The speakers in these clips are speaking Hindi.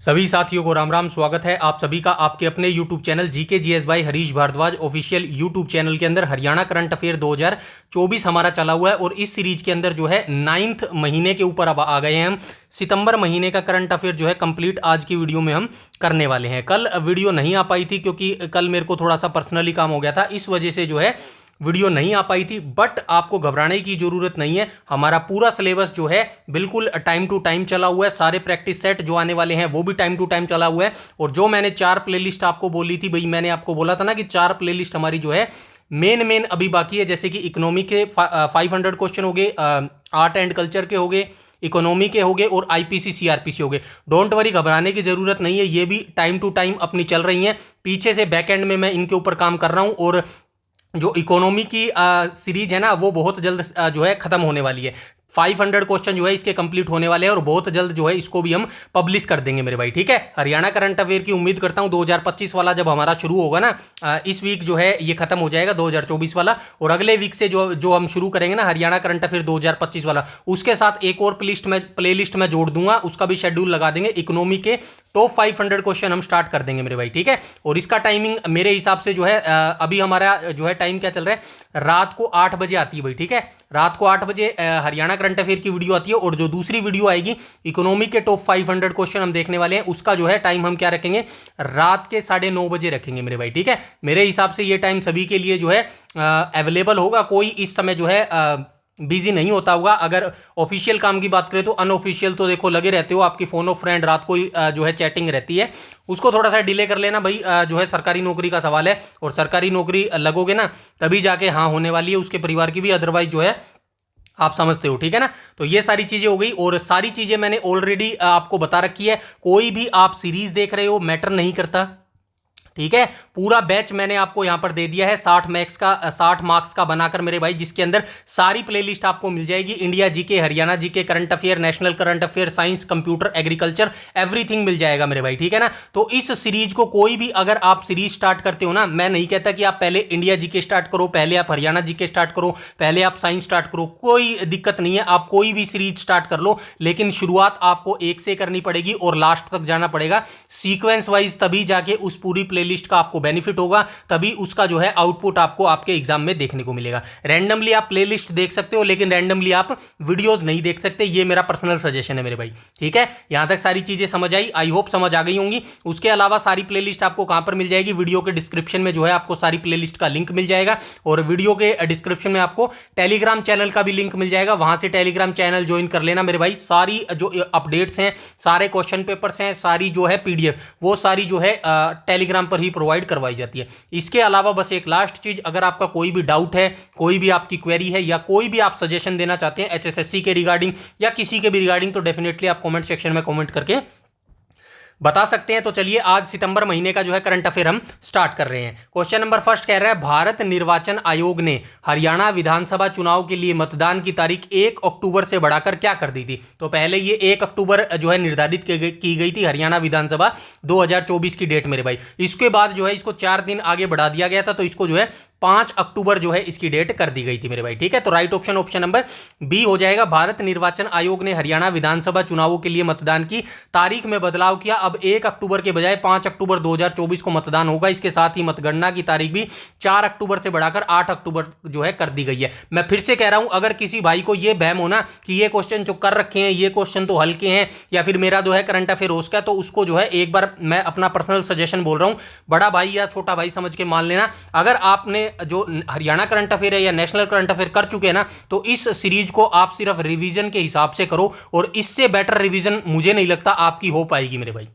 सभी साथियों को राम राम। स्वागत है आप सभी का आपके अपने YouTube channel GK GS by Harish Bhardwaj official YouTube channel के अंदर। हरियाणा करंट अफेयर 2024 हमारा चला हुआ है और इस सीरीज के अंदर जो है 9th महीने के ऊपर अब आ गए हैं हम। सितंबर महीने का करंट अफेयर जो है कंप्लीट आज की वीडियो में हम करने वाले हैं। कल वीडियो नहीं आ पाई थी क्योंकि कल मेरे को थोड़ा सा पर्सनली काम हो गया था, इस वजह से जो है वीडियो नहीं आ पाई थी। बट आपको घबराने की जरूरत नहीं है, हमारा पूरा सिलेबस जो है बिल्कुल टाइम टू टाइम चला हुआ है। सारे प्रैक्टिस सेट जो आने वाले हैं वो भी टाइम टू टाइम चला हुआ है। और जो मैंने 4 प्लेलिस्ट आपको बोली थी भाई, मैंने आपको बोला था ना कि 4 प्लेलिस्ट हमारी जो है मेन अभी बाकी है। जैसे कि इकोनॉमी के 500 क्वेश्चन हो गए, आर्ट एंड कल्चर के हो गए, इकोनॉमी के हो गए और आईपीसी सीआरपीसी हो गए। डोंट वरी, घबराने की जरूरत नहीं है, ये भी टाइम टू टाइम अपनी चल रही हैं। पीछे से बैक एंड में मैं इनके ऊपर काम कर रहा हूं और जो इकोनॉमी की सीरीज है ना वो बहुत जल्द जो है खत्म होने वाली है। 500 क्वेश्चन जो है इसके कंप्लीट होने वाले हैं और बहुत जल्द जो है इसको भी हम पब्लिश कर देंगे मेरे भाई, ठीक है। हरियाणा करंट अफेयर की उम्मीद करता हूं 2025 वाला जब हमारा शुरू होगा ना, इस वीक जो है ये खत्म हो जाएगा 2024 वाला, और अगले वीक से जो हम शुरू करेंगे ना हरियाणा करंट अफेयर 2025 वाला, उसके साथ एक और प्लेलिस्ट में जोड़ दूंगा, उसका भी शेड्यूल लगा देंगे। इकोनॉमी के टॉप 500 क्वेश्चन हम स्टार्ट कर देंगे मेरे भाई, ठीक है। और इसका टाइमिंग मेरे हिसाब से जो है अभी हमारा जो है टाइम क्या चल रहा है, रात को 8 बजे आती है भाई, ठीक है। रात को 8 बजे हरियाणा करंट अफेयर की वीडियो आती है और जो दूसरी वीडियो आएगी इकोनॉमी के टॉप 500 क्वेश्चन हम देखने वाले हैं, उसका जो है टाइम हम क्या रखेंगे, रात के 9:30 बजे रखेंगे मेरे भाई, ठीक है। मेरे हिसाब से ये टाइम सभी के लिए जो है अवेलेबल होगा। कोई इस समय जो है बिजी नहीं होता होगा। अगर ऑफिशियल काम की बात करें तो अनऑफिशियल तो देखो लगे रहते हो, आपकी फोन ऑफ फ्रेंड रात को ही जो है चैटिंग रहती है, उसको थोड़ा सा डिले कर लेना भाई। जो है सरकारी नौकरी का सवाल है और सरकारी नौकरी लगोगे ना तभी जाके हाँ होने वाली है, उसके परिवार की भी, अदरवाइज जो है आप समझते हो, ठीक है ना। तो ये सारी चीजें हो गई और सारी चीजें मैंने ऑलरेडी आपको बता रखी है। कोई भी आप सीरीज देख रहे हो मैटर नहीं करता, ठीक है। पूरा बैच मैंने आपको यहां पर दे दिया है 60 मार्क्स का बनाकर मेरे भाई, जिसके अंदर सारी प्लेलिस्ट आपको मिल जाएगी। India GK, Haryana GK, current affair, national current affair, science, computer, agriculture, everything मिल जाएगा मेरे भाई, ठीक है ना। तो इस सीरीज को कोई भी अगर आप सीरीज स्टार्ट करते हो ना, मैं नहीं कहता कि आप पहले इंडिया जीके स्टार्ट करो, पहले आप हरियाणा जीके स्टार्ट करो, पहले आप साइंस स्टार्ट करो, कोई दिक्कत नहीं है। आप कोई भी सीरीज स्टार्ट कर लो, लेकिन शुरुआत आपको एक से करनी पड़ेगी और लास्ट तक जाना पड़ेगा सीक्वेंस वाइज, तभी जाके उस पूरी प्लेलिस्ट का आपको बेनिफिट होगा, तभी उसका जो है आउटपुट आपको आपके एग्जाम में देखने को मिलेगा। रैंडमली आप प्लेलिस्ट देख सकते हो लेकिन रैंडमली आप वीडियोस नहीं देख सकते, ये मेरा पर्सनल सजेशन है मेरे भाई, ठीक है। यहां तक सारी चीजें समझ आई, आई होप समझ आ गई होंगी। उसके अलावा सारी प्लेलिस्ट आपको कहां पर मिल जाएगी, वीडियो के डिस्क्रिप्शन में जो है आपको सारी प्लेलिस्ट का लिंक मिल जाएगा और वीडियो के डिस्क्रिप्शन में आपको टेलीग्राम चैनल का भी लिंक मिल जाएगा, वहां से टेलीग्राम चैनल ज्वाइन कर लेना मेरे भाई। सारी जो अपडेट्स हैं, सारे क्वेश्चन पेपर्स हैं, सारी जो है पीडीएफ, वो सारी जो है टेलीग्राम पर ही प्रोवाइड करवाई जाती है। इसके अलावा बस एक लास्ट चीज, अगर आपका कोई भी डाउट है, कोई भी आपकी क्वेरी है या कोई भी आप सजेशन देना चाहते हैं एचएसएससी के रिगार्डिंग या किसी के भी रिगार्डिंग, तो डेफिनेटली आप कमेंट सेक्शन में कमेंट करके बता सकते हैं। तो चलिए आज सितंबर महीने का जो है करंट अफेयर हम स्टार्ट कर रहे हैं। क्वेश्चन नंबर फर्स्ट कह रहा है, भारत निर्वाचन आयोग ने हरियाणा विधानसभा चुनाव के लिए मतदान की तारीख 1 अक्टूबर से बढ़ाकर क्या कर दी थी। तो पहले ये 1 अक्टूबर जो है निर्धारित की गई थी हरियाणा विधानसभा 2024 की डेट मेरे भाई। इसके बाद जो है इसको 4 दिन आगे बढ़ा दिया गया था, तो इसको जो है 5 अक्टूबर जो है इसकी डेट कर दी गई थी मेरे भाई, ठीक है। तो राइट ऑप्शन नंबर बी हो जाएगा। भारत निर्वाचन आयोग ने हरियाणा विधानसभा चुनावों के लिए मतदान की तारीख में बदलाव किया, अब 1 अक्टूबर के बजाय 5 अक्टूबर 2024 को मतदान होगा। इसके साथ ही मतगणना की तारीख भी 4 अक्टूबर से बढ़ाकर 8 अक्टूबर जो है कर दी गई है। मैं फिर से कह रहा हूं, अगर किसी भाई को यह बहम हो ना कि ये क्वेश्चन जो कर रखे हैं ये क्वेश्चन तो हल्के हैं या फिर मेरा जो है करंट अफेयर हो उसका, तो उसको जो है एक बार मैं अपना पर्सनल सजेशन बोल रहा हूं, बड़ा भाई या छोटा भाई समझ के मान लेना। अगर आपने जो हरियाणा करंट अफेयर है या नेशनल करंट अफेयर कर चुके हैं ना, तो इस सीरीज को आप सिर्फ रिवीजन के हिसाब से करो और इससे बेटर रिवीजन मुझे नहीं लगता आपकी हो पाएगी मेरे भाई,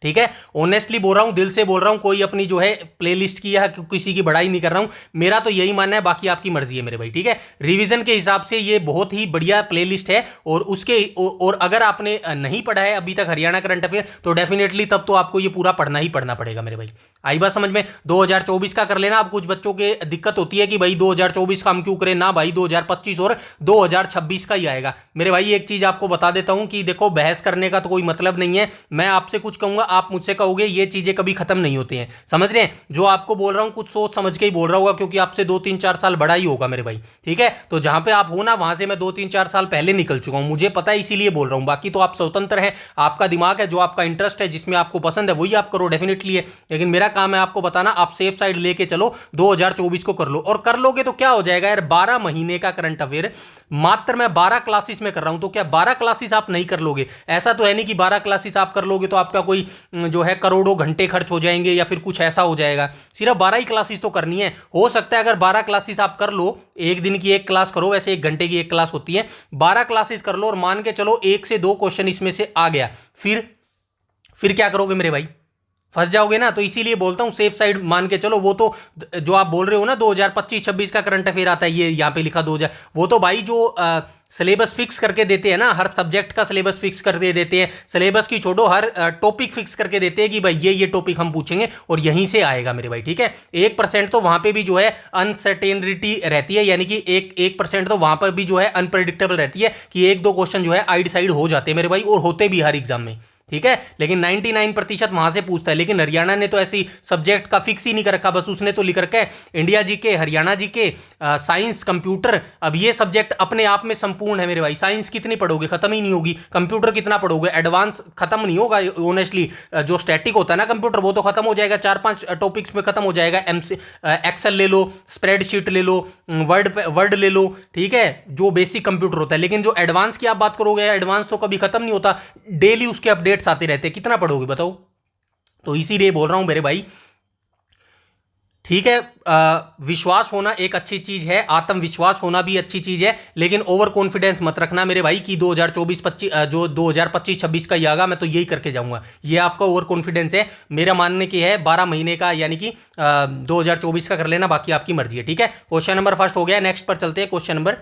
ठीक है। ऑनेस्टली बोल रहा हूं, दिल से बोल रहा हूं, कोई अपनी जो है प्लेलिस्ट की या किसी की बड़ाई नहीं कर रहा हूं, मेरा तो यही मानना है, बाकी आपकी मर्जी है मेरे भाई, ठीक है। रिवीजन के हिसाब से ये बहुत ही बढ़िया प्लेलिस्ट है और अगर आपने नहीं पढ़ा है अभी तक हरियाणा करंट अफेयर, तो डेफिनेटली तब तो आपको ये पूरा पढ़ना ही पढ़ना पड़ेगा मेरे भाई। आई बात समझ में। 2024 का कर लेना। अब कुछ बच्चों के दिक्कत होती है कि भाई 2024 का हम क्यों करें ना, भाई 2025 और 2026 का ही आएगा मेरे भाई। एक चीज आपको बता देता हूं कि देखो, बहस करने का तो कोई मतलब नहीं है, मैं आपसे कुछ कहूंगा आप मुझसे कहोगे ये चीजें कभी खत्म नहीं होती हैं, समझ रहे हैं? जो आपको बोल रहा हूं कुछ सोच समझ के ही बोल रहा होगा, क्योंकि आपसे 2-3-4 साल बड़ा ही होगा मेरे भाई, ठीक है? तो जहां पे आप हो ना वहां से मैं 2-3-4 साल पहले निकल चुका हूं, मुझे पता है, इसीलिए बोल रहा हूं। बाकी तो आप स्वतंत्र हैं, आपका दिमाग है, जो आपका इंटरेस्ट है, जिसमें आपको पसंद है वही आप करो, डेफिनेटली है। लेकिन मेरा काम है आपको बताना, आप सेफ साइड लेके चलो, 2024 को कर लो। और कर लोगे तो क्या हो जाएगा यार, 12 महीने का करंट अफेयर मात्र मैं 12 क्लासेस में कर रहा हूं, तो क्या 12 क्लासेस आप नहीं कर लोगे? ऐसा तो है नहीं कि 12 क्लासेस आप कर लोगे तो आपका कोई जो है करोड़ों घंटे खर्च हो जाएंगे या फिर कुछ ऐसा हो जाएगा। सिर्फ 12 ही क्लासेस तो करनी है। हो सकता है अगर 12 क्लासेस आप कर लो, एक दिन की एक क्लास करो, वैसे 1 घंटे की एक क्लास होती है, 12 क्लासेस कर लो और मान के चलो 1 से 2 क्वेश्चन इसमें से आ गया, फिर क्या करोगे मेरे भाई? फंस जाओगे ना। तो इसीलिए बोलता हूं सेफ साइड मान के चलो। वो तो जो आप बोल रहे हो ना 2025-26 का करंट अफेयर आता है, ये यहां पे लिखा 2000, वो तो भाई जो सिलेबस फिक्स करके देते हैं ना, हर सब्जेक्ट का सिलेबस फिक्स करके देते हैं, सिलेबस की छोड़ो हर टॉपिक फिक्स करके देते हैं कि भाई ये टॉपिक हम पूछेंगे और यहीं से आएगा मेरे भाई, ठीक है? 1% तो वहां पे भी जो है अनसर्टेनिटी रहती है, यानी कि 1% तो वहां पर भी जो है अनप्रेडिक्टेबल रहती है कि 1-2 क्वेश्चन जो है आइड साइड हो जाते हैं मेरे भाई, और होते भी हर एग्जाम में, ठीक है? लेकिन 99% वहां से पूछता है। लेकिन हरियाणा ने तो ऐसी सब्जेक्ट का फिक्स ही नहीं कर रखा, बस उसने तो लिख रखा है India GK, Haryana GK, science, computer. अब ये सब्जेक्ट अपने आप में संपूर्ण है मेरे भाई। साइंस कितनी पढ़ोगे, खत्म ही नहीं होगी। कंप्यूटर कितना पढ़ोगे, एडवांस खत्म नहीं होगा ऑनेस्टली। जो स्टैटिक होता है ना कंप्यूटर, वो तो खत्म हो जाएगा, 4-5 टॉपिक्स में खत्म हो जाएगा। एक्सेल ले लो, स्प्रेडशीट ले लो, वर्ड ले लो, ठीक है? जो बेसिक कंप्यूटर होता है। लेकिन जो एडवांस की आप बात करोगे, एडवांस तो कभी खत्म नहीं होता, डेली उसके अपडेट्स आते रहते हैं, कितना पढ़ोगे बताओ? तो इसीलिए बोल रहा हूं मेरे भाई, ठीक है? विश्वास होना एक अच्छी चीज है, आत्मविश्वास होना भी अच्छी चीज है, लेकिन ओवर कॉन्फिडेंस मत रखना मेरे भाई कि 2024-25 जो 2025-26 का ही आगा मैं तो यही करके जाऊंगा। ये आपका ओवर कॉन्फिडेंस है। मेरा मानने की है 12 महीने का, यानी कि 2024 का कर लेना, बाकी आपकी मर्जी है, ठीक है? क्वेश्चन नंबर फर्स्ट हो गया। नेक्स्ट पर चलते हैं, क्वेश्चन नंबर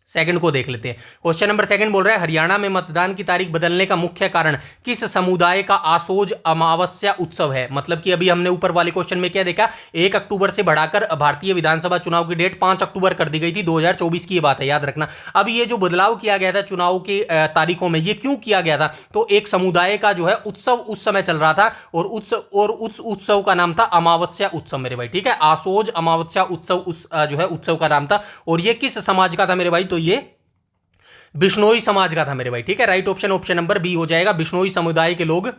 सेकंड को देख लेते हैं। क्वेश्चन नंबर सेकंड बोल रहा है, हरियाणा में मतदान की तारीख बदलने का मुख्य कारण किस समुदाय का आसोज अमावस्या उत्सव है? मतलब कि अभी हमने ऊपर वाले क्वेश्चन में क्या देखा, 1 अक्टूबर से बढ़ाकर भारतीय विधानसभा चुनाव की डेट 5 अक्टूबर कर दी गई थी, 2024 की ये बात है, याद रखना। अब ये जो बदलाव किया गया था चुनाव की तारीखों में, ये क्यों किया गया था? तो एक समुदाय का जो है उत्सव उस समय चल रहा था, और उस उत्सव का नाम था अमावस्या उत्सव मेरे भाई, ठीक है? आसोज अमावस्या उत्सव उस जो है उत्सव का नाम था। और ये किस समाज का था मेरे भाई? तो ये बिश्नोई समाज का था मेरे भाई, ठीक है? Right option option number B हो जाएगा। बिश्नोई समुदाय के लोग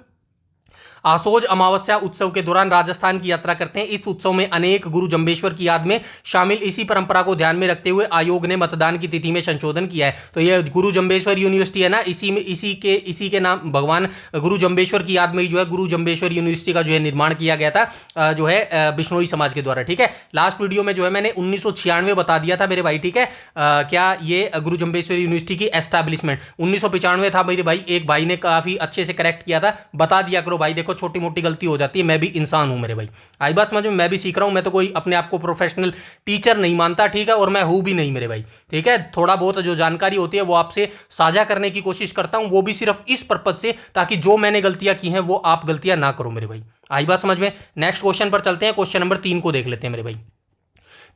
आसोज अमावस्या उत्सव के दौरान राजस्थान की यात्रा करते हैं। इस उत्सव में अनेक गुरु जम्बेश्वर की याद में शामिल इसी परंपरा को ध्यान में रखते हुए आयोग ने मतदान की तिथि में संशोधन किया है। तो ये गुरु जम्बेश्वर यूनिवर्सिटी है ना, इसी के नाम भगवान गुरु जम्बेश्वर की याद में ही जो है गुरु जम्बेश्वर यूनिवर्सिटी का जो है निर्माण किया गया था, जो है बिश्नोई समाज के द्वारा, ठीक है? लास्ट वीडियो में जो है मैंने 1996 बता दिया था मेरे भाई, ठीक है? क्या ये गुरु जम्बेश्वर यूनिवर्सिटी की एस्टैब्लिशमेंट 1995 था मेरे भाई। एक भाई ने काफी अच्छे से करेक्ट किया था, बता दिया करो भाई, देखो छोटी मोटी गलती हो जाती है, मैं भी इंसान हूं मेरे भाई। आई बात समझ में? मैं भी सीख रहा हूं, मैं तो कोई अपने आप को प्रोफेशनल टीचर नहीं मानता, ठीक है? और मैं हूं भी नहीं मेरे भाई, ठीक है? थोड़ा बहुत जो जानकारी होती है वो आपसे साझा करने की कोशिश करता हूं, वो भी सिर्फ इस पर्पज से ताकि जो मैंने गलतियां की हैं वो आप गलतियां ना करो मेरे भाई। आई बात समझ में? नेक्स्ट क्वेश्चन पर चलते हैं, क्वेश्चन नंबर 3 को देख लेते हैं मेरे भाई।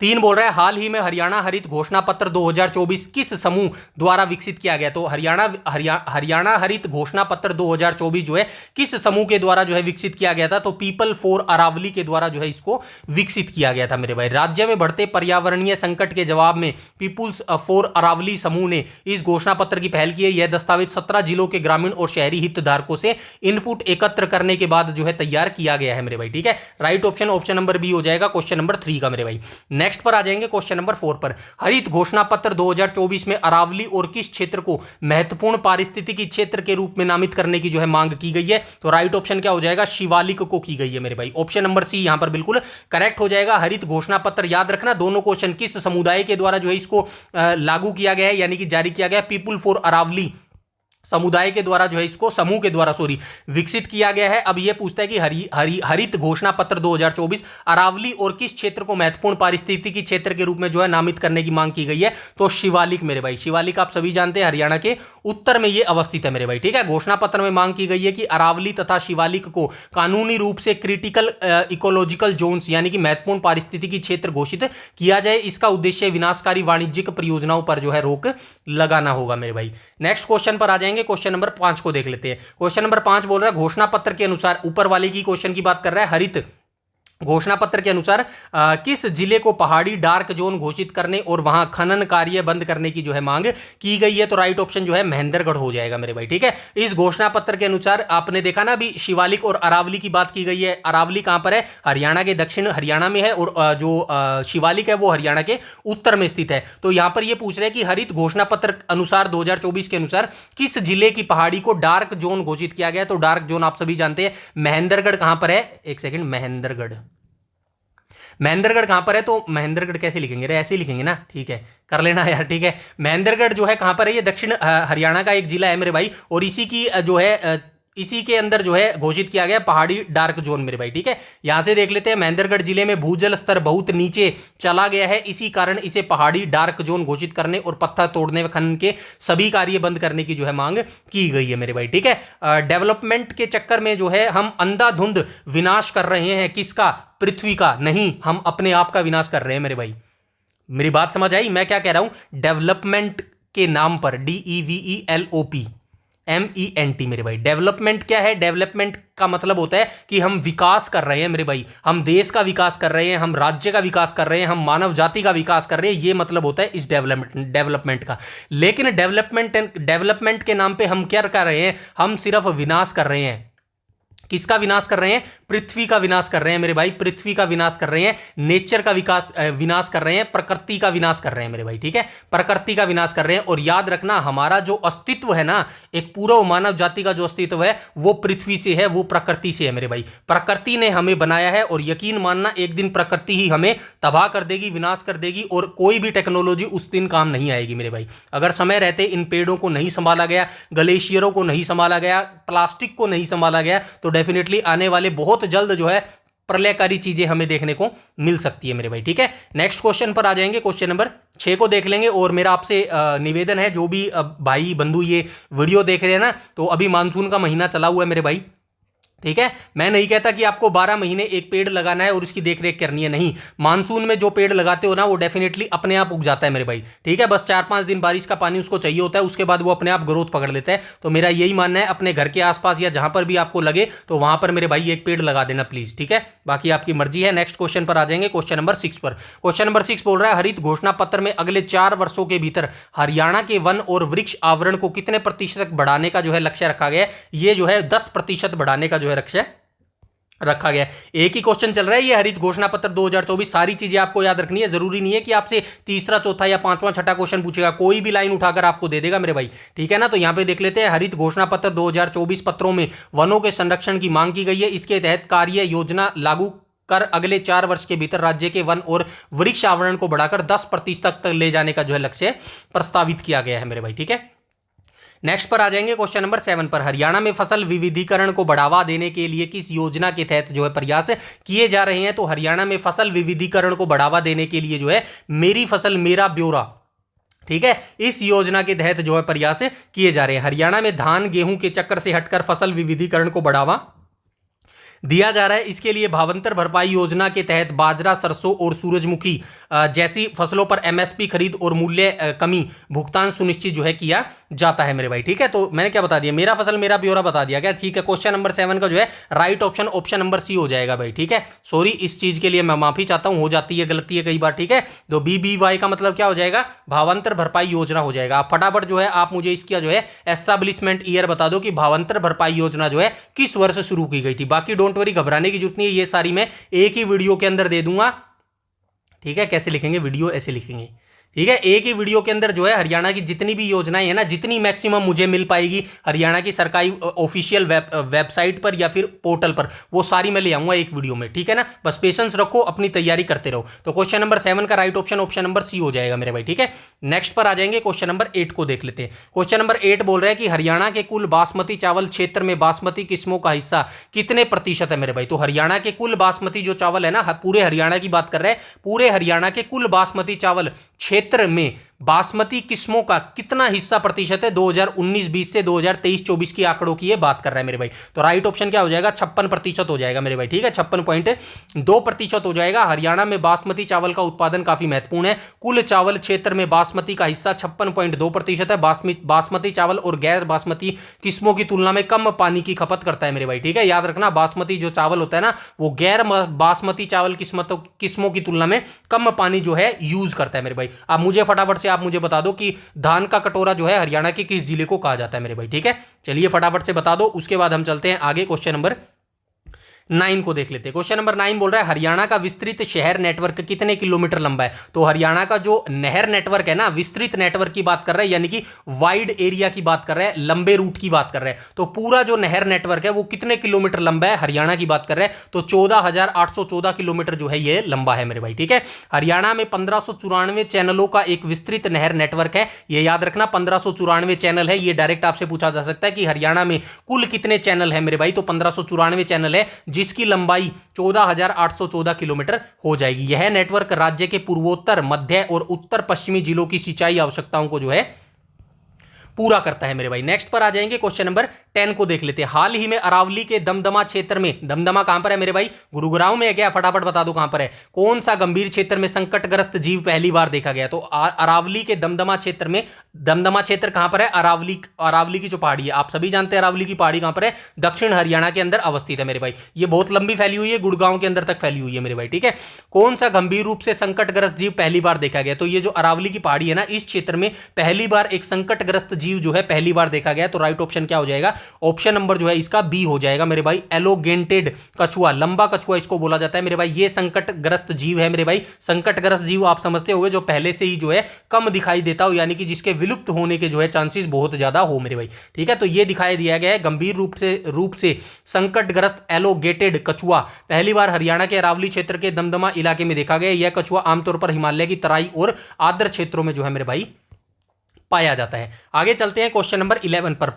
3 बोल रहा है, हाल ही में हरियाणा हरित घोषणा पत्र 2024 किस समूह द्वारा विकसित किया गया? तो हरियाणा हरित घोषणा पत्र 2024 जो है किस समूह के द्वारा जो है विकसित किया गया था? तो पीपल फॉर अरावली के द्वारा जो है इसको विकसित किया गया था मेरे भाई। राज्य में बढ़ते पर्यावरणीय संकट के जवाब में पीपुल्स फॉर अरावली समूह ने इस घोषणा पत्र की पहल की है। यह दस्तावेज 17 जिलों के ग्रामीण और शहरी हितधारकों से इनपुट एकत्र करने के बाद जो है तैयार किया गया है मेरे भाई, ठीक है? Right option option number B हो जाएगा क्वेश्चन नंबर 3 का मेरे भाई। नेक्स्ट पर आ जाएंगे क्वेश्चन नंबर 4 पर। हरित घोषणा पत्र 2024 में अरावली और किस क्षेत्र को महत्वपूर्ण पारिस्थितिकी क्षेत्र के रूप में नामित करने की जो है मांग की गई है? तो राइट ऑप्शन क्या हो जाएगा? शिवालिक को की गई है मेरे भाई। ऑप्शन नंबर सी यहां पर बिल्कुल करेक्ट हो जाएगा। हरित घोषणा पत्र याद रखना, दोनों क्वेश्चन किस समुदाय के द्वारा जो है इसको लागू किया गया है, यानी कि जारी किया गया, पीपुल फॉर अरावली समुदाय के द्वारा जो है इसको समूह के द्वारा विकसित किया गया है। अब यह पूछता है कि हरित घोषणा पत्र 2024 अरावली और किस क्षेत्र को महत्वपूर्ण पारिस्थितिकी क्षेत्र के रूप में जो है नामित करने की मांग की गई है? तो शिवालिक मेरे भाई। शिवालिक आप सभी जानते हैं हरियाणा के उत्तर में ये अवस्थित है मेरे भाई, ठीक है? घोषणा पत्र में मांग की गई है कि अरावली तथा शिवालिक को कानूनी रूप से क्रिटिकल इकोलॉजिकल जोन्स यानी कि महत्वपूर्ण पारिस्थितिकी क्षेत्र घोषित किया जाए। इसका उद्देश्य विनाशकारी वाणिज्यिक परियोजनाओं पर जो है रोक लगाना होगा मेरे भाई। नेक्स्ट क्वेश्चन पर आ जाएंगे, जाएंगे, क्वेश्चन नंबर 5 को देख लेते हैं। क्वेश्चन नंबर 5 बोल रहा है घोषणा पत्र के अनुसार, ऊपर वाले की क्वेश्चन की बात कर रहा है, हरित घोषणा पत्र के अनुसार किस जिले को पहाड़ी डार्क जोन घोषित करने और वहां खनन कार्य बंद करने की जो है मांग की गई है? तो राइट ऑप्शन जो है महेंद्रगढ़ हो जाएगा मेरे भाई, ठीक है। इस घोषणा पत्र के अनुसार आपने देखा ना, अभी शिवालिक और अरावली की बात की गई है। अरावली कहां पर है? हरियाणा के दक्षिण हरियाणा में है, और जो शिवालिक है वो हरियाणा के उत्तर में स्थित है। तो यहां पर यह पूछ रहे हैं कि हरित घोषणा पत्र अनुसार 2024 के अनुसार किस जिले की पहाड़ी को डार्क जोन घोषित किया गया? तो डार्क जोन आप सभी जानते हैं महेंद्रगढ़ कहां पर है, एक सेकंड, महेंद्रगढ़ कहां पर है? तो महेंद्रगढ़ कैसे लिखेंगे रे? ऐसे ही लिखेंगे ना, ठीक है, कर लेना यार, ठीक है। महेंद्रगढ़ जो है कहां पर है? ये दक्षिण हरियाणा का एक जिला है मेरे भाई, और इसी की जो है इसी के अंदर जो है घोषित किया गया पहाड़ी डार्क जोन मेरे भाई, ठीक है। यहां से देख लेते हैं, महेंद्रगढ़ जिले में भूजल स्तर बहुत नीचे चला गया है, इसी कारण इसे पहाड़ी डार्क जोन घोषित करने और पत्थर तोड़ने व खनन के सभी कार्य बंद करने की जो है मांग की गई है मेरे भाई, ठीक है। डेवलपमेंट के चक्कर में जो है हम अंधाधुंध विनाश कर रहे हैं, किसका? पृथ्वी का। नहीं, हम अपने आप का विनाश कर रहे हैं मेरे भाई। मेरी बात समझ आई? मैं क्या कह रहा हूं, डेवलपमेंट के नाम पर, DEVELOPMENT मेरे भाई। डेवलपमेंट क्या है? डेवलपमेंट का मतलब होता है कि हम विकास कर रहे हैं मेरे भाई, हम देश का विकास कर रहे हैं, हम राज्य का विकास कर रहे हैं, हम मानव जाति का विकास कर रहे हैं, ये मतलब होता है इस डेवलपमेंट का। लेकिन डेवलपमेंट के नाम पे हम क्या कर रहे हैं? हम सिर्फ विनाश कर रहे हैं। किसका विनाश कर रहे हैं? पृथ्वी का विनाश कर रहे हैं मेरे भाई, पृथ्वी का विनाश कर रहे हैं, नेचर का विनाश कर रहे हैं, प्रकृति का विनाश कर रहे हैं मेरे भाई, ठीक है, प्रकृति का विनाश कर रहे हैं। और याद रखना, हमारा जो अस्तित्व है ना, एक पूरा मानव जाति का जो अस्तित्व है वो पृथ्वी से है, वो प्रकृति से है मेरे भाई। प्रकृति ने हमें बनाया है, और यकीन मानना एक दिन प्रकृति ही हमें तबाह कर देगी, विनाश कर देगी, और कोई भी टेक्नोलॉजी उस दिन काम नहीं आएगी मेरे भाई। अगर समय रहते इन पेड़ों को नहीं संभाला गया, ग्लेशियरों को नहीं संभाला गया, प्लास्टिक को नहीं संभाला गया, तो डेफिनेटली आने वाले बहुत जल्द जो है प्रलयकारी चीजें हमें देखने को मिल सकती है मेरे भाई, ठीक है। नेक्स्ट क्वेश्चन पर आ जाएंगे, क्वेश्चन नंबर 6 को देख लेंगे। और मेरा आपसे निवेदन है, जो भी भाई बंधु ये वीडियो देख रहे हैं ना, तो अभी मानसून का महीना चला हुआ है मेरे भाई, ठीक है। मैं नहीं कहता कि आपको 12 महीने एक पेड़ लगाना है और उसकी देखरेख करनी है, नहीं। मानसून में जो पेड़ लगाते हो ना, वो डेफिनेटली अपने आप उग जाता है मेरे भाई, ठीक है। बस 4-5 दिन बारिश का पानी उसको चाहिए होता है, उसके बाद वो अपने आप ग्रोथ पकड़ लेता है। तो मेरा यही मानना है, अपने घर के आसपास या जहां पर भी आपको लगे, तो वहां पर मेरे भाई एक पेड़ लगा देना प्लीज, ठीक है। बाकी आपकी मर्जी है। नेक्स्ट क्वेश्चन पर आ जाएंगे, क्वेश्चन नंबर 6 पर। क्वेश्चन नंबर 6 बोल रहा है, हरित घोषणा पत्र में अगले 4 वर्षों के भीतर हरियाणा के वन और वृक्ष आवरण को कितने प्रतिशत बढ़ाने का जो है लक्ष्य रखा गया है? ये जो है 10% बढ़ाने का जो है लक्ष्य रखा गया। एक ही क्वेश्चन चल रहा है, ये हरित घोषणा पत्र 2024, सारी चीजें आपको याद रखनी है। जरूरी नहीं है कि आपसे तीसरा, चौथा या पांचवा, छठा क्वेश्चन पूछेगा, कोई भी लाइन उठाकर आपको दे देगा मेरे भाई, ठीक है ना। तो यहां पे देख लेते हैं, हरित घोषणा पत्र 2024 पत्रों में वनों के संरक्षण की मांग की गई है। इसके तहत कार्य योजना लागू कर अगले 4 वर्ष के भीतर राज्य के वन और वृक्ष आवरण को बढ़ाकर 10% तक ले जाने का जो है लक्ष्य प्रस्तावित किया गया है मेरे भाई, ठीक है। नेक्स्ट पर आ जाएंगे, क्वेश्चन नंबर 7 पर। हरियाणा में फसल विविधीकरण को बढ़ावा देने के लिए किस योजना के तहत जो है प्रयास किए जा रहे हैं? तो हरियाणा में फसल विविधीकरण को बढ़ावा देने के लिए जो है मेरी फसल मेरा ब्यौरा, ठीक है, इस योजना के तहत जो है प्रयास किए जा रहे हैं। हरियाणा में धान गेहूं के चक्कर से हटकर फसल विविधीकरण को बढ़ावा दिया जा रहा है। इसके लिए भावांतर भरपाई योजना के तहत बाजरा, सरसों और सूरजमुखी जैसी फसलों पर एमएसपी खरीद और मूल्य कमी भुगतान सुनिश्चित जो है किया जाता है मेरे भाई, ठीक है। तो मैंने क्या बता दिया, मेरा फसल मेरा ब्यौरा बता दिया गया, ठीक है। क्वेश्चन नंबर 7 का जो है राइट ऑप्शन नंबर सी हो जाएगा भाई, ठीक है। सॉरी, इस चीज के लिए मैं माफी चाहता हूं, हो जाती है गलती है कई बार, ठीक है। तो BBY का मतलब क्या हो जाएगा? भावांतर भरपाई योजना हो जाएगा। आप फटाफट जो है आप मुझे इसका जो है एस्टैब्लिशमेंट ईयर बता दो कि भावांतर भरपाई योजना जो है किस वर्ष शुरू की गई थी। बाकी डोंट वरी, घबराने की जरूरत नहीं है, ये सारी मैं एक ही वीडियो के अंदर दे दूंगा, ठीक है। कैसे लिखेंगे वीडियो? ऐसे लिखेंगे, ठीक है। एक ही वीडियो के अंदर जो है हरियाणा की जितनी भी योजनाएं है ना, जितनी मैक्सिमम मुझे मिल पाएगी हरियाणा की सरकारी ऑफिशियल वेबसाइट पर या फिर पोर्टल पर, वो सारी मैं ले आऊंगा एक वीडियो में, ठीक है ना। बस पेशेंस रखो, अपनी तैयारी करते रहो। तो क्वेश्चन नंबर 7 का राइट ऑप्शन नंबर सी हो जाएगा मेरे भाई, ठीक है। नेक्स्ट पर आ जाएंगे, क्वेश्चन नंबर 8 को देख लेते हैं। क्वेश्चन नंबर 8 बोल रहे हैं कि हरियाणा के कुल बासमती चावल क्षेत्र में बासमती किस्मों का हिस्सा कितने प्रतिशत है मेरे भाई? तो हरियाणा के कुल बासमती जो चावल है ना, पूरे हरियाणा की बात कर रहे हैं, पूरे हरियाणा के कुल बासमती चावल क्षेत्र में बासमती किस्मों का कितना हिस्सा प्रतिशत है 2019-20 से 2023-24 की आंकड़ों की ये बात कर रहा है मेरे भाई। तो राइट ऑप्शन क्या हो जाएगा, 56% हो जाएगा मेरे भाई, ठीक है, 56.2% हो जाएगा। हरियाणा में बासमती चावल का उत्पादन काफी महत्वपूर्ण है। कुल चावल क्षेत्र में बासमती का हिस्सा 56.2% है। बासमती चावल और गैर बासमती किस्मों की तुलना में कम पानी की खपत करता है मेरे भाई, ठीक है। याद रखना, बासमती जो चावल होता है ना, वो गैर बासमती चावल किस्मों की तुलना में कम पानी जो है यूज करता है मेरे भाई। अब मुझे फटाफट से आप मुझे बता दो कि धान का कटोरा जो है हरियाणा के किस जिले को कहा जाता है मेरे भाई, ठीक है। चलिए फटाफट से बता दो, उसके बाद हम चलते हैं आगे। क्वेश्चन नंबर 9 को देख लेते हैं। क्वेश्चन नंबर 9 बोल रहा है हरियाणा का विस्तृत शहर नेटवर्क कितने किलोमीटर लंबा है। तो हरियाणा का जो नहर नेटवर्क है ना, विस्तृत नेटवर्क की बात कर रहा है, यानी कि वाइड एरिया की बात कर रहा है, लंबे रूट की बात कर रहा है। तो पूरा जो नहर नेटवर्क है वो कितने किलोमीटर लंबा है, हरियाणा की बात कर रहे हैं, तो 14,814 किलोमीटर जो है ये लंबा है मेरे भाई, ठीक है। हरियाणा में 1594 चैनलों का एक विस्तृत नहर नेटवर्क है। ये याद रखना, 1594 चैनल है। ये डायरेक्ट आपसे पूछा जा सकता है कि हरियाणा में कुल कितने चैनल है मेरे भाई, तो 1594 चैनल है, जिसकी लंबाई 14,814 किलोमीटर हो जाएगी। यह नेटवर्क राज्य के पूर्वोत्तर, मध्य और उत्तर पश्चिमी जिलों की सिंचाई आवश्यकताओं को जो है पूरा करता है मेरे भाई। नेक्स्ट पर आ जाएंगे, क्वेश्चन नंबर 10 को देख लेते हैं। हाल ही में अरावली के दमदमा क्षेत्र में, दमदमा कहां पर है मेरे भाई, गुरुग्राम में है क्या, फटाफट बता दो कहां पर है। कौन सा गंभीर क्षेत्र में संकटग्रस्त जीव पहली बार देखा गया। तो अरावली के दमदमा क्षेत्र में, दमदमा क्षेत्र कहां पर है, अरावली की जो पहाड़ी है, आप सभी जानते हैं अरावली की पहाड़ी कहां पर है, दक्षिण हरियाणा के अंदर अवस्थित है मेरे भाई। ये बहुत लंबी फैली हुई है, गुड़गांव के अंदर तक फैली हुई है मेरे भाई, ठीक है। कौन सा गंभीर रूप से संकटग्रस्त जीव पहली बार देखा गया। तो ये जो अरावली की पहाड़ी है ना, इस क्षेत्र में पहली बार एक संकटग्रस्त जीव जो है पहली बार देखा गया। तो राइट ऑप्शन क्या हो जाएगा, ऑप्शन नंबर जो है इसका बी हो जाएगा मेरे भाई, एलोगेंटेड कछुआ, लंबा कछुआ इसको बोला जाता है मेरे भाई। ये संकटग्रस्त जीव है मेरे भाई। संकटग्रस्त जीव आप समझते होंगे जो पहले से ही जो है कम दिखाई देता हो, यानी कि जिसके विलुप्त होने के जो है चांसेस बहुत ज्यादा हो मेरे भाई, ठीक है। तो ये दिखाई दिया गया है गंभीर रूप से संकटग्रस्त एलोगेटेड कछुआ पहली बार हरियाणा के अरावली क्षेत्र के दमदमा इलाके में देखा गया। यह कछुआ आमतौर पर हिमालय की तराई और आर्द्र क्षेत्रों में जो है मेरे भाई पाया जाता है। आगे चलते हैं क्वेश्चन नंबर 11 पर।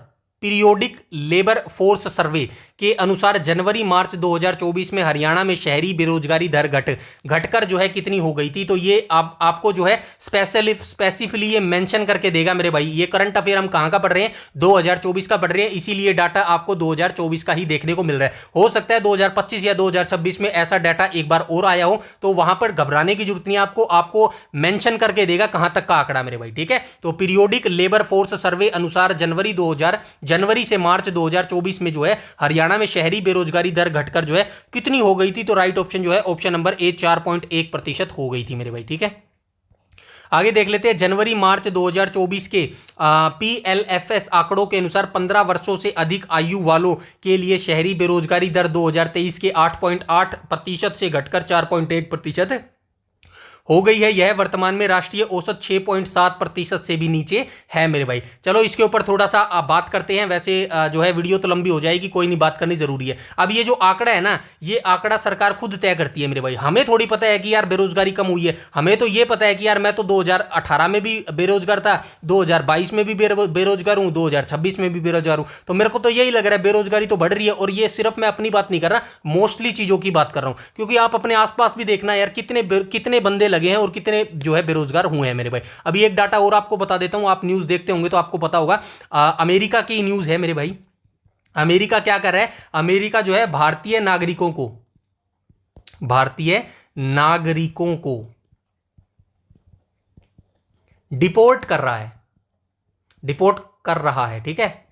पीरियोडिक लेबर फोर्स सर्वे के अनुसार जनवरी मार्च 2024 में हरियाणा में शहरी बेरोजगारी दर घटकर जो है कितनी हो गई थी। तो ये आपको जो है स्पेसिफिकली ये मेंशन करके देगा मेरे भाई। ये करंट अफेयर हम कहां का पढ़ रहे हैं, 2024 का पढ़ रहे हैं, इसीलिए डाटा आपको 2024 का ही देखने को मिल रहा है। हो सकता है 2025 या 2026 में ऐसा डाटा एक बार और आया हो, तो वहां पर घबराने की जरूरत नहीं है आपको मेंशन करके देगा कहां तक का आंकड़ा मेरे भाई, ठीक है। तो पीरियोडिक लेबर फोर्स सर्वे अनुसार जनवरी से मार्च 2024 में जो है हरियाणा में शहरी बेरोजगारी दर घटकर जो है कितनी हो गई थी। तो राइट ऑप्शन जो है ऑप्शन नंबर ए 4.1% हो गई थी मेरे भाई, ठीक है। आगे देख लेते हैं जनवरी मार्च 2024 के PLFS आंकड़ों के अनुसार 15 वर्षों से अधिक आयु वालों के लिए शहरी बेरोजगारी दर 2023 के 8.8% से घटकर 4.1% हो गई है। यह वर्तमान में राष्ट्रीय औसत 6.7% से भी नीचे है मेरे भाई। चलो इसके ऊपर थोड़ा सा बात करते हैं। वैसे जो है वीडियो तो लंबी हो जाएगी, कोई नहीं, बात करनी जरूरी है। अब ये जो आंकड़ा है ना, ये आंकड़ा सरकार खुद तय करती है मेरे भाई। हमें थोड़ी पता है कि यार बेरोजगारी कम हुई है, हमें तो ये पता है कि यार मैं तो 2018 में भी बेरोजगार था, 2022 में भी बेरोजगार हूँ, 2026 में भी बेरोजगार हूँ। तो मेरे को तो यही लग रहा है बेरोजगारी तो बढ़ रही है। और ये सिर्फ मैं अपनी बात नहीं कर रहा, मोस्टली चीजों की बात कर रहा हूँ, क्योंकि आप अपने आसपास भी देखना यार कितने बंदे लगे हैं और कितने जो है बेरोजगार हुए हैं मेरे भाई। अभी एक डाटा और आपको बता देता हूं, आप न्यूज़ देखते होंगे तो आपको पता होगा। अमेरिका की न्यूज़ है मेरे भाई। अमेरिका क्या कर रहा है, अमेरिका जो है भारतीय नागरिकों को डिपोर्ट कर रहा है, ठीक है,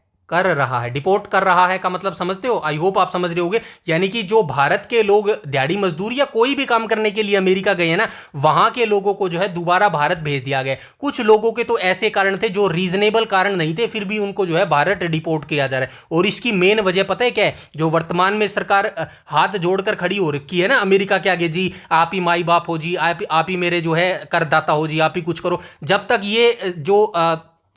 डिपोर्ट कर रहा है का मतलब समझते हो, आई होप आप समझ रहे होगे। यानी कि जो भारत के लोग दिहाड़ी मजदूरी या कोई भी काम करने के लिए अमेरिका गए हैं ना, वहां के लोगों को जो है दोबारा भारत भेज दिया गया। कुछ लोगों के तो ऐसे कारण थे जो रीजनेबल कारण नहीं थे, फिर भी उनको जो है भारत डिपोर्ट किया जा रहा है। और इसकी मेन वजह पता है क्या है, जो वर्तमान में सरकार हाथ जोड़कर खड़ी हो रखी है ना अमेरिका के आगे, जी आप ही माई बाप हो, जी आप ही मेरे जो है करदाता हो, जी आप ही कुछ करो। जब तक ये जो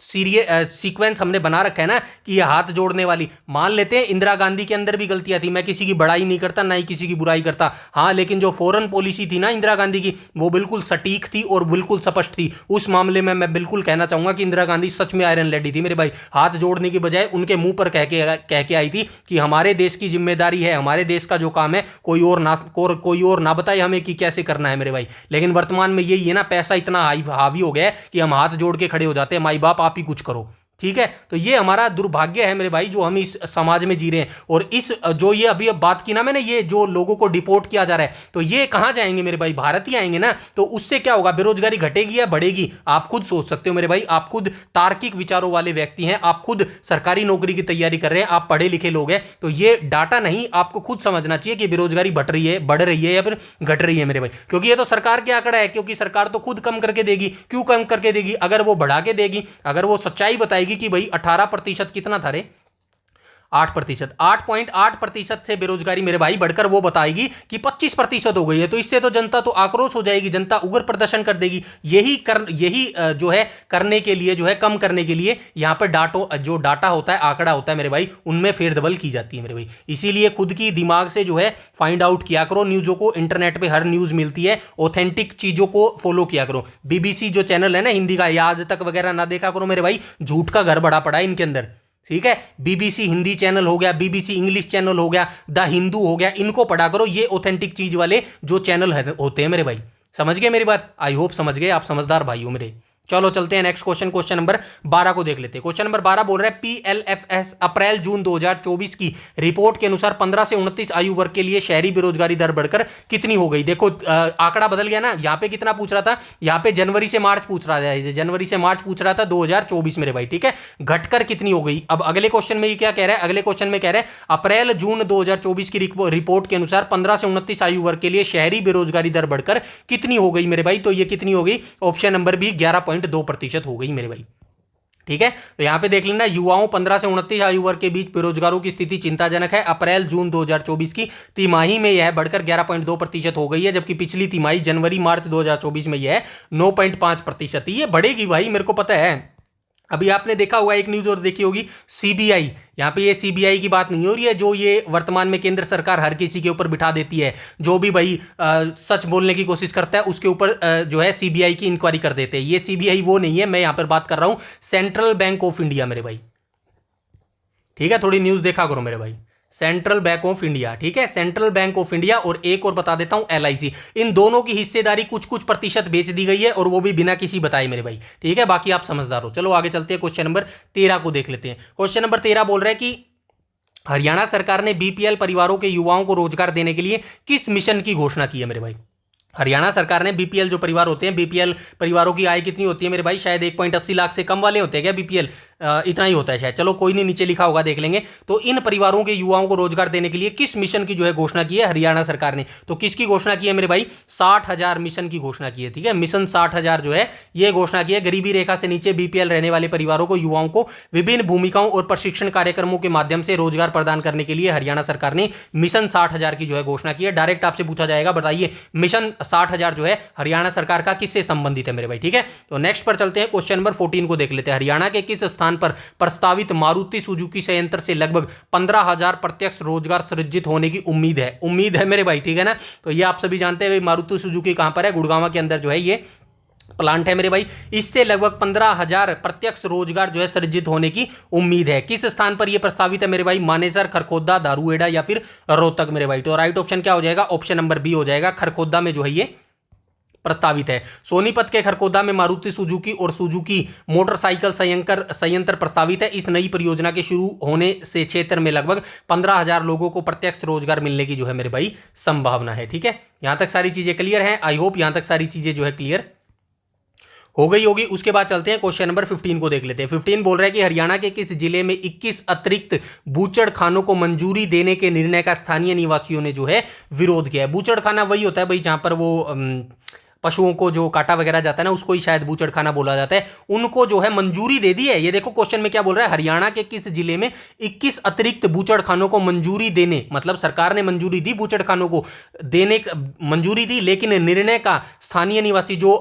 सीक्वेंस हमने बना रखा है ना कि ये हाथ जोड़ने वाली, मान लेते हैं इंदिरा गांधी के अंदर भी गलतियां थी, मैं किसी की बड़ाई नहीं करता ना ही किसी की बुराई करता, हाँ, लेकिन जो फॉरेन पॉलिसी थी ना इंदिरा गांधी की, वो बिल्कुल सटीक थी और बिल्कुल स्पष्ट थी। उस मामले में मैं बिल्कुल कहना चाहूंगा कि इंदिरा गांधी सच में आयरन लेडी थी मेरे भाई। हाथ जोड़ने की बजाय उनके मुंह पर कह के आई थी कि हमारे देश की जिम्मेदारी है, हमारे देश का जो काम है कोई और ना बताए हमें कि कैसे करना है मेरे भाई। लेकिन वर्तमान में यही है ना, पैसा इतना हावी हो गया है कि हम हाथ जोड़ के खड़े हो जाते हैं, माई बाप आप ही कुछ करो, ठीक है। तो ये हमारा दुर्भाग्य है मेरे भाई जो हम इस समाज में जी रहे हैं। और इस जो ये अभी अब बात की ना मैंने, ये जो लोगों को डिपोर्ट किया जा रहा है, तो ये कहां जाएंगे मेरे भाई, भारत ही आएंगे ना। तो उससे क्या होगा, बेरोजगारी घटेगी या बढ़ेगी, आप खुद सोच सकते हो मेरे भाई। आप खुद तार्किक विचारों वाले व्यक्ति हैं, आप खुद सरकारी नौकरी की तैयारी कर रहे हैं, आप पढ़े लिखे लोग हैं, तो ये डाटा नहीं, आपको खुद समझना चाहिए कि बेरोजगारी बढ़ रही है या फिर घट रही है मेरे भाई। क्योंकि ये तो सरकार के आंकड़ा है, क्योंकि सरकार तो खुद कम करके देगी। क्यों कम करके देगी, अगर वो बढ़ा के देगी, अगर वो सच्चाई बताएगी कि भाई 18% कितना था रे, 8%, 8.8% से बेरोजगारी मेरे भाई बढ़कर वो बताएगी कि 25% हो गई है, तो इससे तो जनता तो आक्रोश हो जाएगी, जनता उग्र प्रदर्शन कर देगी। यही जो है करने के लिए, जो है कम करने के लिए यहां पर जो डाटा होता है, आंकड़ा होता है मेरे भाई, उनमें फेरदबल की जाती है मेरे भाई। इसीलिए खुद की दिमाग से जो है फाइंड आउट किया करो न्यूज़ों को, इंटरनेट पे हर न्यूज़ मिलती है, ऑथेंटिक चीज़ों को फॉलो किया करो। बीबीसी जो चैनल है ना हिंदी का, या आज तक वगैरह ना देखा करो मेरे भाई, झूठ का घर बड़ा पड़ा है इनके अंदर, ठीक है। बीबीसी हिंदी चैनल हो गया, बीबीसी इंग्लिश चैनल हो गया, द हिंदू हो गया, इनको पढ़ा करो, ये ऑथेंटिक चीज वाले जो चैनल होते हैं मेरे भाई। समझ गए मेरी बात, आई होप समझ गए, आप समझदार भाई हो मेरे। चलो चलते हैं नेक्स्ट क्वेश्चन नंबर 12 को देख लेते हैं। क्वेश्चन नंबर 12 बोल रहा है पीएलएफएस अप्रैल जून 2024 की रिपोर्ट के अनुसार 15 से 29 आयु वर्ग के लिए शहरी बेरोजगारी दर बढ़कर कितनी हो गई। देखो आंकड़ा बदल गया ना, यहाँ पे कितना पूछ रहा था, यहाँ पे जनवरी से मार्च पूछ रहा था, जनवरी से मार्च पूछ रहा था 2024 मेरे भाई, ठीक है। घटकर कितनी हो गई। अब अगले क्वेश्चन में ये क्या कह रहा है, अगले क्वेश्चन में कह रहा है अप्रैल जून 2024 की रिपोर्ट के अनुसार 15 से 29 आयु वर्ग के लिए शहरी बेरोजगारी दर बढ़कर कितनी हो गई मेरे भाई। तो ये कितनी हो गई, ऑप्शन नंबर बी 11.2% हो गई मेरे भाई, ठीक है। तो यहां पे देख लेना, युवाओं 15 से 29 आयु वर्ग के बीच बेरोजगारों की स्थिति चिंताजनक है। अप्रैल जून 2024 की तिमाही में यह बढ़कर 11.2% हो गई है, जबकि पिछली तिमाही जनवरी मार्च 2024 में यह 9.5%। ये बढ़ेगी भाई, मेरे को पता है। अभी आपने देखा होगा एक न्यूज और देखी होगी, सीबीआई, यहाँ पे ये सीबीआई की बात नहीं हो रही है जो ये वर्तमान में केंद्र सरकार हर किसी के ऊपर बिठा देती है, जो भी भाई सच बोलने की कोशिश करता है उसके ऊपर जो है सीबीआई की इंक्वायरी कर देते हैं। ये सीबीआई वो नहीं है, मैं यहाँ पर बात कर रहा हूँ सेंट्रल बैंक ऑफ इंडिया मेरे भाई, ठीक है। थोड़ी न्यूज देखा करो मेरे भाई, सेंट्रल बैंक ऑफ इंडिया, ठीक है, सेंट्रल बैंक ऑफ इंडिया। और एक और बता देता हूं एलआईसी, इन दोनों की हिस्सेदारी कुछ प्रतिशत बेच दी गई है, और वो भी बिना किसी बताए मेरे भाई, ठीक है। बाकी आप समझदार हो। चलो आगे चलते हैं, क्वेश्चन नंबर 13 को देख लेते हैं। क्वेश्चन नंबर 13 बोल रहा है कि हरियाणा सरकार ने बीपीएल परिवारों के युवाओं को रोजगार देने के लिए किस मिशन की घोषणा की है मेरे भाई। हरियाणा सरकार ने बीपीएल जो परिवार होते हैं, बीपीएल परिवारों की आय कितनी होती है मेरे भाई, शायद 1.80 लाख से कम वाले होते हैं क्या बीपीएल, इतना ही होता है शायद, चलो कोई नहीं, नीचे लिखा होगा देख लेंगे। तो इन परिवारों के युवाओं को रोजगार देने के लिए किस मिशन की जो है घोषणा की है हरियाणा सरकार ने। तो किसकी घोषणा की है मेरे भाई, 60,000 मिशन की घोषणा की है, ठीक है। मिशन 60,000 जो है ये घोषणा की है, गरीबी रेखा से नीचे बीपीएल रहने वाले परिवारों को, युवाओं को विभिन्न भूमिकाओं और प्रशिक्षण कार्यक्रमों के माध्यम से रोजगार प्रदान करने के लिए हरियाणा सरकार ने मिशन 60,000 की जो है घोषणा की है। डायरेक्ट आपसे पूछा जाएगा, बताइए मिशन 60,000 जो है हरियाणा सरकार का किससे संबंधित है मेरे भाई, ठीक है। तो नेक्स्ट पर चलते हैं, क्वेश्चन नंबर 14 को देख लेते हैं। हरियाणा के किस स्थान पर प्रस्तावित मारुति सुजुकी संयंत्र से लगभग 15,000 प्रत्यक्ष रोजगार सृजित होने की उम्मीद है मेरे भाई, ठीक है ना। तो ये आप सभी जानते हैं मारुति सुजुकी कहां पर है, गुड़गांव के अंदर जो है ये प्लांट है मेरे भाई। इससे लगभग 15,000 प्रत्यक्ष रोजगार जो है सृजित होने की उम्मीद है। किस स्थान पर यह प्रस्तावित है मेरे भाई, मानेसर, खरखोदा, दारूहेड़ा या फिर रोहतक मेरे भाई। तो राइट ऑप्शन क्या हो जाएगा, ऑप्शन नंबर बी हो जाएगा, खरखोदा में जो है ये प्रस्तावित है। सोनीपत के खरखोदा में मारुति सुजुकी और सुजुकी मोटरसाइकिल संयंत्र प्रस्तावित है। इस नई परियोजना के शुरू होने से क्षेत्र में लगभग 15,000 लोगों को प्रत्यक्ष रोजगार मिलने की जो है मेरे भाई संभावना है, ठीक है। यहां तक सारी चीजें क्लियर हैं, आई होप यहां तक सारी चीजें जो है क्लियर हो गई होगी। उसके बाद चलते हैं क्वेश्चन नंबर 15 को देख लेते हैं। 15 बोल रहा है कि हरियाणा के किस जिले में 21 अतिरिक्त बूचड़ खानों को मंजूरी देने के निर्णय का स्थानीय निवासियों ने जो है विरोध किया है। बूचड़ खाना वही होता है भाई जहां पर वो पशुओं को जो काटा वगैरह जाता है ना, उसको ही शायद बूचड़ खाना बोला जाता है। उनको जो है मंजूरी दे दी है। ये देखो क्वेश्चन में क्या बोल रहा है, हरियाणा के किस जिले में 21 अतिरिक्त बूचड़ खानों को मंजूरी देने, मतलब सरकार ने मंजूरी दी बूचड़ खानों को देने, मंजूरी दी, लेकिन निर्णय का स्थानीय निवासी जो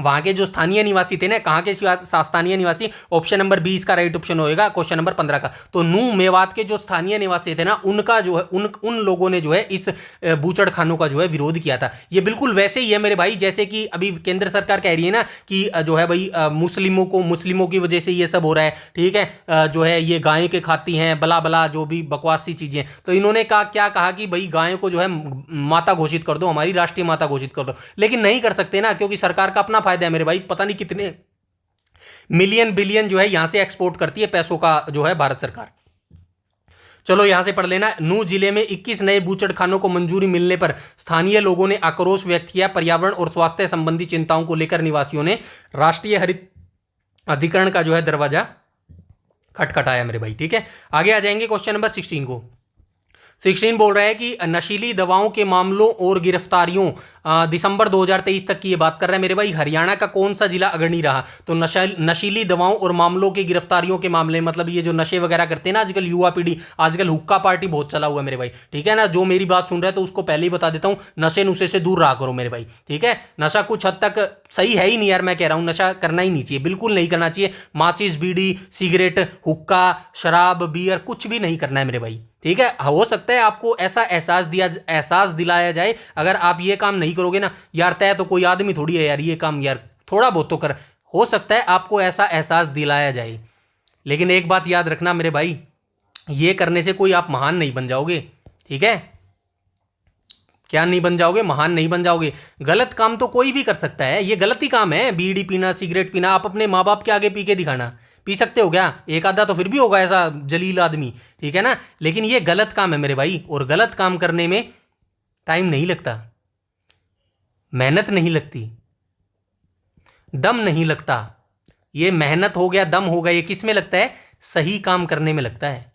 वहां के जो स्थानीय निवासी थे ना, कहाँ के स्थानीय निवासी, ऑप्शन नंबर बी इसका राइट ऑप्शन होएगा क्वेश्चन नंबर 15 का। तो नूह मेवात के जो स्थानीय निवासी थे ना, उनका जो है उन लोगों ने जो है इस बूचड़खानों का जो है विरोध किया था। ये बिल्कुल वैसे ही है मेरे भाई, जैसे कि अभी केंद्र सरकार कह रही है ना कि जो है भाई मुस्लिमों की वजह से ये सब हो रहा है, ठीक है, जो है ये गाय के खाती हैं, बला बला जो भी बकवास सी चीजें। तो इन्होंने क्या कहा कि भाई गायों को जो है माता घोषित कर दो, हमारी राष्ट्रीय माता घोषित कर दो, लेकिन नहीं कर सकते ना, क्योंकि सरकार का अपना फायदा है मेरे भाई। पता नहीं कितने मिलियन बिलियन जो है यहां से एक्सपोर्ट करती है पैसों का जो है भारत सरकार। चलो यहां से पढ़ लेना। नूह जिले में 21 नए बूचड़खानों को मंजूरी मिलने पर स्थानीय लोगों ने आक्रोश व्यक्त किया। पर्यावरण और स्वास्थ्य संबंधी चिंताओं को लेकर निवासियों ने राष्ट्रीय हरित अधिकरण का जो है दरवाजा खटखटाया मेरे भाई, ठीक है। आगे आ जाएंगे क्वेश्चन नंबर 16 को। 16 बोल रहा है कि नशीली दवाओं के मामलों और गिरफ्तारियों दिसंबर 2023 तक की ये बात कर रहा है मेरे भाई। हरियाणा का कौन सा जिला अग्रणी रहा? तो नशीली दवाओं और मामलों की गिरफ्तारियों के मामले, मतलब ये जो नशे वगैरह करते हैं ना आजकल युवा पीढ़ी, आजकल हुक्का पार्टी बहुत चला हुआ है मेरे भाई, ठीक है ना। जो मेरी बात सुन रहा है तो उसको पहले ही बता देता हूँ, नशे नुशे से दूर रहा करो मेरे भाई, ठीक है। नशा कुछ हद तक सही है ही नहीं यार, मैं कह रहा हूँ नशा करना ही नहीं चाहिए, बिल्कुल नहीं करना चाहिए। माचिस, बीड़ी, सिगरेट, हुक्का, शराब, बियर कुछ भी नहीं करना है मेरे भाई, ठीक है। हो सकता है आपको ऐसा एहसास दिलाया जाए, अगर आप ये काम नहीं करोगे ना यार, तय तो कोई आदमी थोड़ी है यार, ये काम यार थोड़ा बहुत तो कर, हो सकता है आपको ऐसा एहसास दिलाया जाए, लेकिन एक बात याद रखना मेरे भाई, ये करने से कोई आप महान नहीं बन जाओगे, ठीक है। क्या नहीं बन जाओगे? महान नहीं बन जाओगे। गलत काम तो कोई भी कर सकता है, ये गलत ही काम है, बीड़ी पीना, सिगरेट पीना। आप अपने माँ बाप के आगे पी के दिखाना, पी सकते हो क्या? एक आधा तो फिर भी होगा ऐसा जलील आदमी, ठीक है ना, लेकिन ये गलत काम है मेरे भाई, और गलत काम करने में टाइम नहीं लगता, मेहनत नहीं लगती, दम नहीं लगता। ये मेहनत हो गया, दम हो गया, ये किस में लगता है? सही काम करने में लगता है,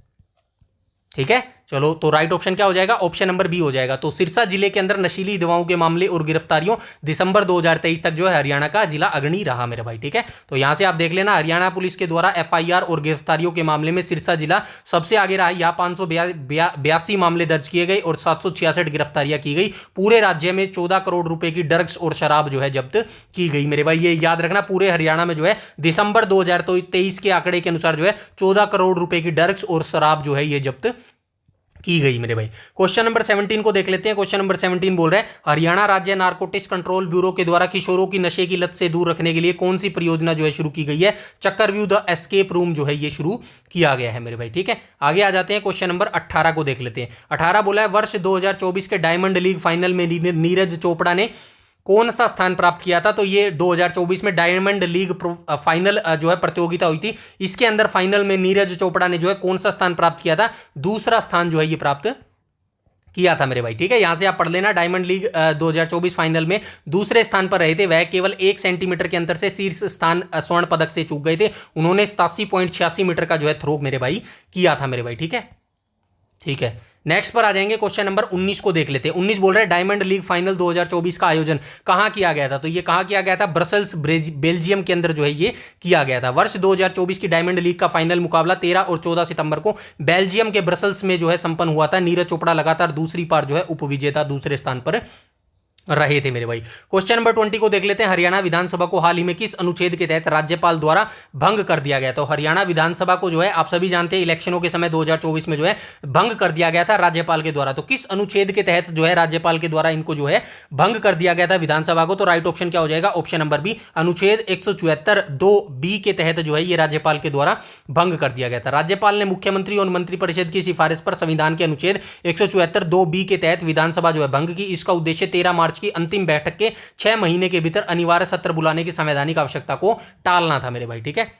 ठीक है। चलो तो राइट ऑप्शन क्या हो जाएगा? ऑप्शन नंबर बी हो जाएगा। तो सिरसा जिले के अंदर नशीली दवाओं के मामले और गिरफ्तारियों दिसंबर 2023 तक जो है हरियाणा का जिला अग्रणी रहा मेरे भाई, ठीक है। तो यहां से आप देख लेना, हरियाणा पुलिस के द्वारा एफआईआर और गिरफ्तारियों के मामले में सिरसा जिला सबसे आगे रहा। यहाँ 582 मामले दर्ज किए गए और 766 गिरफ्तारियां की गई। पूरे राज्य में 14 करोड़ रुपए की ड्रग्स और शराब जो है जब्त की गई मेरे भाई। ये याद रखना, पूरे हरियाणा में जो है दिसंबर 2023 के आंकड़े के अनुसार जो है 14 करोड़ रुपए की ड्रग्स और शराब जो है ये जब्त की गई मेरे भाई। क्वेश्चन नंबर 17 को देख लेते हैं। क्वेश्चन नंबर 17 बोल रहा है, हरियाणा राज्य नारकोटिक्स कंट्रोल ब्यूरो के द्वारा किशोरों की नशे की लत से दूर रखने के लिए कौन सी परियोजना जो है शुरू की गई है? चक्रव्यूह द एस्केप रूम जो है ये शुरू किया गया है मेरे भाई, ठीक है। आगे आ जाते हैं, क्वेश्चन नंबर 18 को देख लेते हैं। 18 बोला है, वर्ष 2024 के डायमंड लीग फाइनल में नीरज चोपड़ा ने कौन सा स्थान प्राप्त किया था? तो ये 2024 में डायमंड लीग फाइनल जो है प्रतियोगिता हुई थी, इसके अंदर फाइनल में नीरज चोपड़ा ने जो है कौन सा स्थान प्राप्त किया था? दूसरा स्थान जो है ये प्राप्त किया था मेरे भाई, ठीक है। यहां से आप पढ़ लेना, डायमंड लीग 2024 फाइनल में दूसरे स्थान पर रहे थे। वह केवल 1 सेंटीमीटर के अंतर से शीर्ष स्थान स्वर्ण पदक से चूक गए थे। उन्होंने 87.86 मीटर का जो है थ्रो मेरे भाई किया था मेरे भाई, ठीक है, ठीक है। नेक्स्ट पर आ जाएंगे, क्वेश्चन नंबर 19 को देख लेते हैं। 19 बोल रहे हैं, डायमंड लीग फाइनल 2024 का आयोजन कहां किया गया था? तो ये कहां किया गया था? ब्रसेल्स बेल्जियम के अंदर जो है ये किया गया था। वर्ष 2024 की डायमंड लीग का फाइनल मुकाबला 13 और 14 सितंबर को बेल्जियम के ब्रसेल्स में जो है संपन्न हुआ था। नीरज चोपड़ा लगातार दूसरी बार जो है उपविजेता दूसरे स्थान पर रहे थे मेरे भाई। क्वेश्चन नंबर 20 को देख लेते हैं। हरियाणा विधानसभा को हाल ही में किस अनुच्छेद के तहत राज्यपाल द्वारा भंग कर दिया गया? तो हरियाणा विधानसभा को जो है आप सभी जानते हैं इलेक्शनों के समय 2024 में जो है भंग कर दिया गया था राज्यपाल के द्वारा। तो किस अनुच्छेद के तहत जो है राज्यपाल के द्वारा इनको जो है भंग कर दिया गया था विधानसभा को? तो राइट ऑप्शन क्या हो जाएगा? ऑप्शन नंबर बी, अनुच्छेद 174(2)(b) के तहत जो है ये राज्यपाल के द्वारा भंग कर दिया गया था। राज्यपाल ने मुख्यमंत्री और मंत्रिपरिषद की सिफारिश पर संविधान के अनुच्छेद 174(2)(b) के तहत विधानसभा जो है भंग की। इसका उद्देश्य 13 मार्च की अंतिम बैठक के 6 महीने के भीतर अनिवार्य सत्र बुलाने की संवैधानिक आवश्यकता को टालना था मेरे भाई, ठीक है।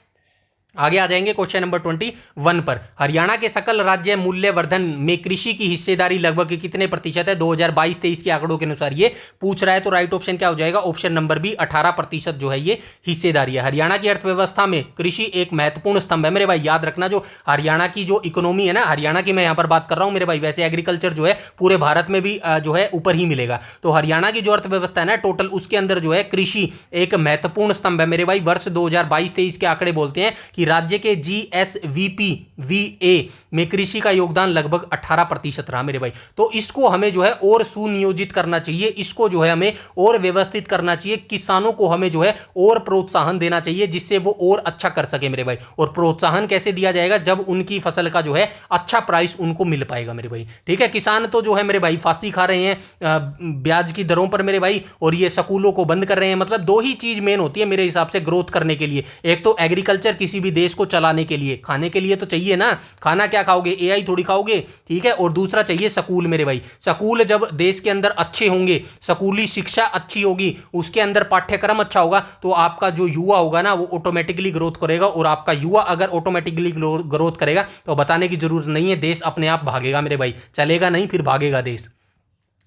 आगे आ जाएंगे क्वेश्चन नंबर 21 पर। हरियाणा के सकल राज्य मूल्यवर्धन में कृषि की हिस्सेदारी लगभग कितने प्रतिशत है? 2022-23 के आंकड़ों के अनुसार ये पूछ रहा है। तो राइट ऑप्शन क्या हो जाएगा? ऑप्शन नंबर बी, 18% जो है ये हिस्सेदारी है। हरियाणा की अर्थव्यवस्था में कृषि एक महत्वपूर्ण स्तंभ है मेरे भाई। याद रखना, जो हरियाणा की जो इकोनॉमी है ना, हरियाणा की मैं यहाँ पर बात कर रहा हूँ मेरे भाई, वैसे एग्रीकल्चर जो है पूरे भारत में भी जो है ऊपर ही मिलेगा। तो हरियाणा की जो अर्थव्यवस्था है ना टोटल, उसके अंदर जो है कृषि एक महत्वपूर्ण स्तंभ है मेरे भाई। वर्ष 2022-23 के आंकड़े बोलते हैं कि राज्य के GSVP VA में कृषि का योगदान लगभग 18% रहा मेरे भाई। तो इसको हमें जो है और सुनियोजित करना चाहिए, इसको जो है हमें और व्यवस्थित करना चाहिए, किसानों को हमें जो है और प्रोत्साहन देना चाहिए जिससे वो और अच्छा कर सके मेरे भाई। और प्रोत्साहन कैसे दिया जाएगा? जब उनकी फसल का जो है अच्छा प्राइस उनको मिल पाएगा मेरे भाई। ठीक है, किसान तो जो है मेरे भाई फांसी खा रहे हैं ब्याज की दरों पर मेरे भाई, और ये स्कूलों को बंद कर रहे हैं। मतलब दो ही चीज मेन होती है मेरे हिसाब से ग्रोथ करने के लिए, एक तो एग्रीकल्चर किसी भी देश को चलाने के लिए, खाने के लिए तो चाहिए ना, खाना क्या खाओगे, AI थोड़ी खाओगे। ठीक है, और दूसरा चाहिए स्कूल मेरे भाई। स्कूल जब देश के अंदर अच्छे होंगे, स्कूली शिक्षा अच्छी होगी, उसके अंदर पाठ्यक्रम अच्छा होगा, तो आपका जो युवा होगा ना वो ऑटोमेटिकली ग्रोथ करेगा। और आपका युवा अगर ऑटोमेटिकली ग्रोथ करेगा तो बताने की जरूरत नहीं है, देश अपने आप भागेगा मेरे भाई, चलेगा नहीं फिर भागेगा देश।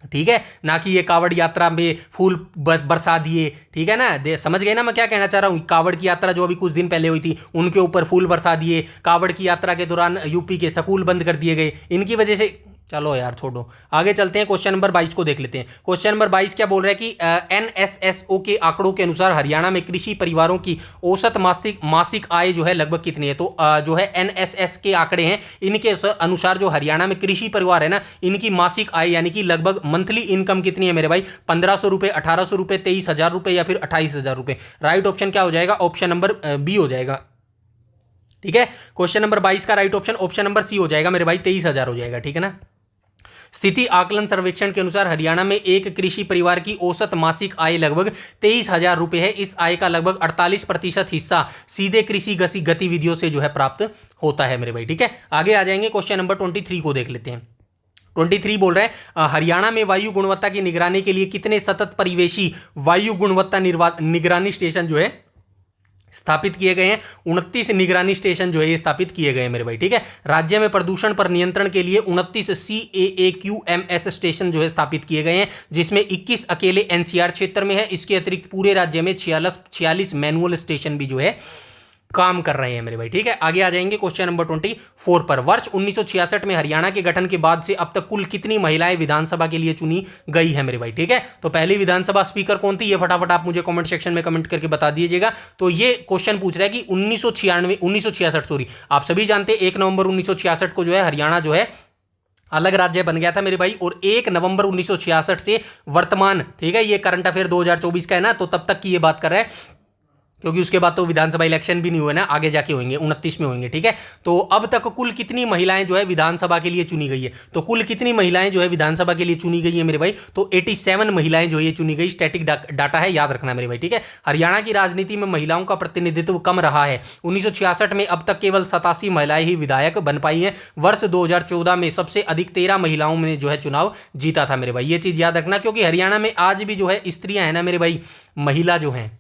ठीक है, ना कि ये कावड़ यात्रा में फूल बरसा दिए। ठीक है ना, समझ गए ना मैं क्या कहना चाह रहा हूँ। कावड़ की यात्रा जो अभी कुछ दिन पहले हुई थी उनके ऊपर फूल बरसा दिए, कावड़ की यात्रा के दौरान यूपी के स्कूल बंद कर दिए गए, इनकी वजह से। चलो यार छोड़ो, आगे चलते हैं, क्वेश्चन नंबर 22 को देख लेते हैं। क्वेश्चन नंबर 22 क्या बोल रहा है कि NSSO के आंकड़ों के अनुसार हरियाणा में कृषि परिवारों की औसत मासिक आय जो है लगभग कितनी है? तो जो है NSS के आंकड़े हैं, इनके अनुसार जो हरियाणा में कृषि परिवार है ना, इनकी मासिक आय यानी कि लगभग मंथली इनकम कितनी है मेरे भाई? 1500 रुपये, 1800 रुपये, 23,000 रुपये या फिर 28,000 रुपये। राइट ऑप्शन क्या हो जाएगा? ऑप्शन नंबर बी हो जाएगा। ठीक है, क्वेश्चन नंबर 22 का राइट ऑप्शन नंबर सी हो जाएगा मेरे भाई, 23,000 हो जाएगा। ठीक है ना। स्थिति आकलन सर्वेक्षण के अनुसार हरियाणा में एक कृषि परिवार की औसत मासिक आय लगभग 23,000 रुपये है। इस आय का लगभग 48% हिस्सा सीधे कृषि गतिविधियों से जो है प्राप्त होता है मेरे भाई। ठीक है, आगे आ जाएंगे, क्वेश्चन नंबर 23 को देख लेते हैं। 23 बोल रहे हैं हरियाणा में वायु गुणवत्ता की निगरानी के लिए कितने सतत परिवेशी वायु गुणवत्ता निगरानी स्टेशन जो है स्थापित किए गए हैं? 29 निगरानी स्टेशन जो है ये स्थापित किए गए हैं मेरे भाई। ठीक है, राज्य में प्रदूषण पर नियंत्रण के लिए 29 CAAQMS स्टेशन जो है स्थापित किए गए हैं, जिसमें 21 अकेले NCR क्षेत्र में है। इसके अतिरिक्त पूरे राज्य में 46 मैनुअल स्टेशन भी जो है काम कर रहे हैं मेरे भाई। ठीक है, आगे आ जाएंगे क्वेश्चन नंबर 24 पर। वर्ष 1966 में हरियाणा के गठन के बाद से अब तक कुल कितनी महिलाएं विधानसभा के लिए चुनी गई है मेरे भाई? ठीक है, तो पहली विधानसभा स्पीकर कौन थी ये फटाफट आप मुझे कमेंट सेक्शन में कमेंट करके बता दीजिएगा। तो ये क्वेश्चन पूछ रहा है कि 1966 सॉरी, आप सभी जानते हैं 1 नवंबर 1966 को जो है हरियाणा जो है अलग राज्य बन गया था मेरे भाई। और 1 नवंबर 1966 से वर्तमान, ठीक है, ये करंट अफेयर 2024 का है ना, तो तब तक की ये बात कर रहा है, क्योंकि उसके बाद तो विधानसभा इलेक्शन भी नहीं हुए ना, आगे जाके होंगे, 29 में होंगे। ठीक है, तो अब तक कुल कितनी महिलाएं जो है विधानसभा के लिए चुनी गई है? तो कुल कितनी महिलाएं जो है विधानसभा के लिए चुनी गई है मेरे भाई? तो 87 महिलाएं जो ये चुनी गई, स्टैटिक डाटा है, याद रखना मेरे भाई। ठीक है, हरियाणा की राजनीति में महिलाओं का प्रतिनिधित्व कम रहा है। 1966 में अब तक केवल 87 महिलाएं ही विधायक बन पाई हैं। वर्ष 2014 में सबसे अधिक 13 महिलाओं ने जो है चुनाव जीता था मेरे भाई। ये चीज याद रखना, क्योंकि हरियाणा में आज भी जो है स्त्रियां है ना मेरे भाई, महिला जो है,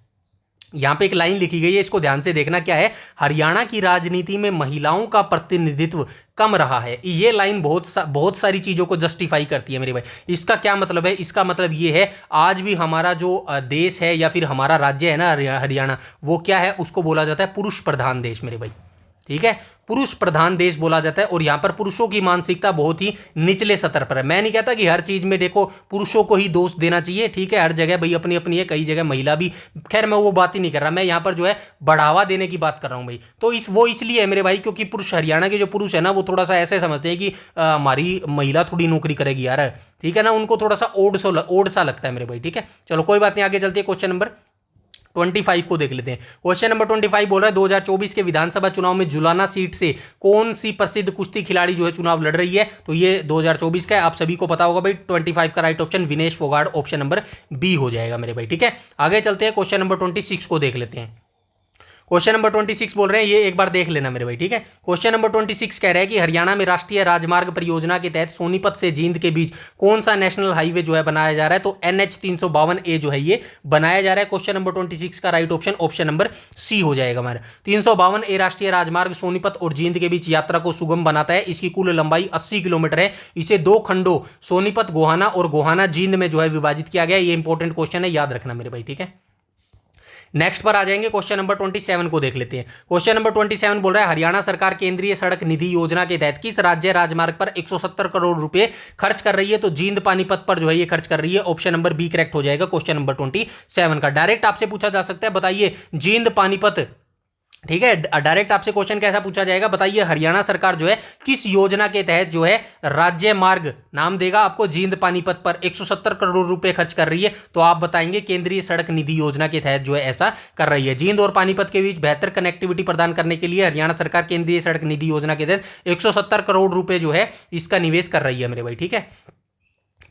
यहां पे एक लाइन लिखी गई है, इसको ध्यान से देखना, क्या है? हरियाणा की राजनीति में महिलाओं का प्रतिनिधित्व कम रहा है। ये लाइन बहुत सारी चीजों को जस्टिफाई करती है मेरे भाई। इसका क्या मतलब है? इसका मतलब ये है आज भी हमारा जो देश है या फिर हमारा राज्य है ना हरियाणा, वो क्या है? उसको बोला जाता है पुरुष प्रधान देश मेरे भाई। ठीक है, पुरुष प्रधान देश बोला जाता है। और यहाँ पर पुरुषों की मानसिकता बहुत ही निचले स्तर पर है। मैं नहीं कहता कि हर चीज में देखो पुरुषों को ही दोष देना चाहिए, ठीक है, हर जगह भाई अपनी अपनी है, कई जगह महिला भी, खैर मैं वो बात ही नहीं कर रहा, मैं यहाँ पर जो है बढ़ावा देने की बात कर रहा हूँ भाई। तो वो इसलिए है मेरे भाई क्योंकि पुरुष, हरियाणा के जो पुरुष है ना, वो थोड़ा सा ऐसे समझते हैं कि हमारी महिला थोड़ी नौकरी करेगी यार, ठीक है ना, उनको थोड़ा सा ओड सा लगता है मेरे भाई। ठीक है, चलो कोई बात नहीं, आगे चलते हैं, क्वेश्चन नंबर 25 को देख लेते हैं। क्वेश्चन नंबर 25 बोल रहा है 2024 के विधानसभा चुनाव में जुलाना सीट से कौन सी प्रसिद्ध कुश्ती खिलाड़ी जो है चुनाव लड़ रही है? तो ये 2024 का है, आप सभी को पता होगा भाई। 25 का right option Vinesh Phogat, option number B हो जाएगा मेरे भाई। ठीक है, आगे चलते हैं, क्वेश्चन नंबर 26 को देख लेते हैं। क्वेश्चन नंबर 26 बोल रहे हैं, ये एक बार देख लेना मेरे भाई। ठीक है, क्वेश्चन नंबर 26 कह रहा है कि हरियाणा में राष्ट्रीय राजमार्ग परियोजना के तहत सोनीपत से जींद के बीच कौन सा नेशनल हाईवे जो है बनाया जा रहा है? तो NH 352A जो है ये बनाया जा रहा है। क्वेश्चन नंबर 26 का राइट ऑप्शन नंबर सी हो जाएगा हमारा। 352A राष्ट्रीय राजमार्ग सोनीपत और जींद के बीच यात्रा को सुगम बनाता है। इसकी कुल लंबाई 80 किलोमीटर है। इसे 2 खंडों सोनीपत गोहाना और गोहाना जींद में जो है विभाजित किया गया है। ये इंपॉर्टेंट क्वेश्चन है, याद रखना मेरे भाई। ठीक है, नेक्स्ट पर आ जाएंगे, क्वेश्चन नंबर 27 को देख लेते हैं। क्वेश्चन नंबर 27 बोल रहा है हरियाणा सरकार केंद्रीय सड़क निधि योजना के तहत किस राज्य राजमार्ग पर 170 करोड़ रुपए खर्च कर रही है? तो जींद पानीपत पर जो है ये खर्च कर रही है। ऑप्शन नंबर बी करेक्ट हो जाएगा क्वेश्चन नंबर 27 का। डायरेक्ट आपसे पूछा जा सकता है, बताइए जींद पानीपत ठीक है। डायरेक्ट आपसे क्वेश्चन कैसा पूछा जाएगा, बताइए हरियाणा सरकार जो है किस योजना के तहत जो है राज्य मार्ग नाम देगा आपको जींद पानीपत पर 170 करोड़ रुपए खर्च कर रही है, तो आप बताएंगे केंद्रीय सड़क निधि योजना के तहत जो है ऐसा कर रही है। जींद और पानीपत के बीच बेहतर कनेक्टिविटी प्रदान करने के लिए हरियाणा सरकार केंद्रीय सड़क निधि योजना के तहत 170 करोड़ रुपए जो है इसका निवेश कर रही है मेरे भाई। ठीक है,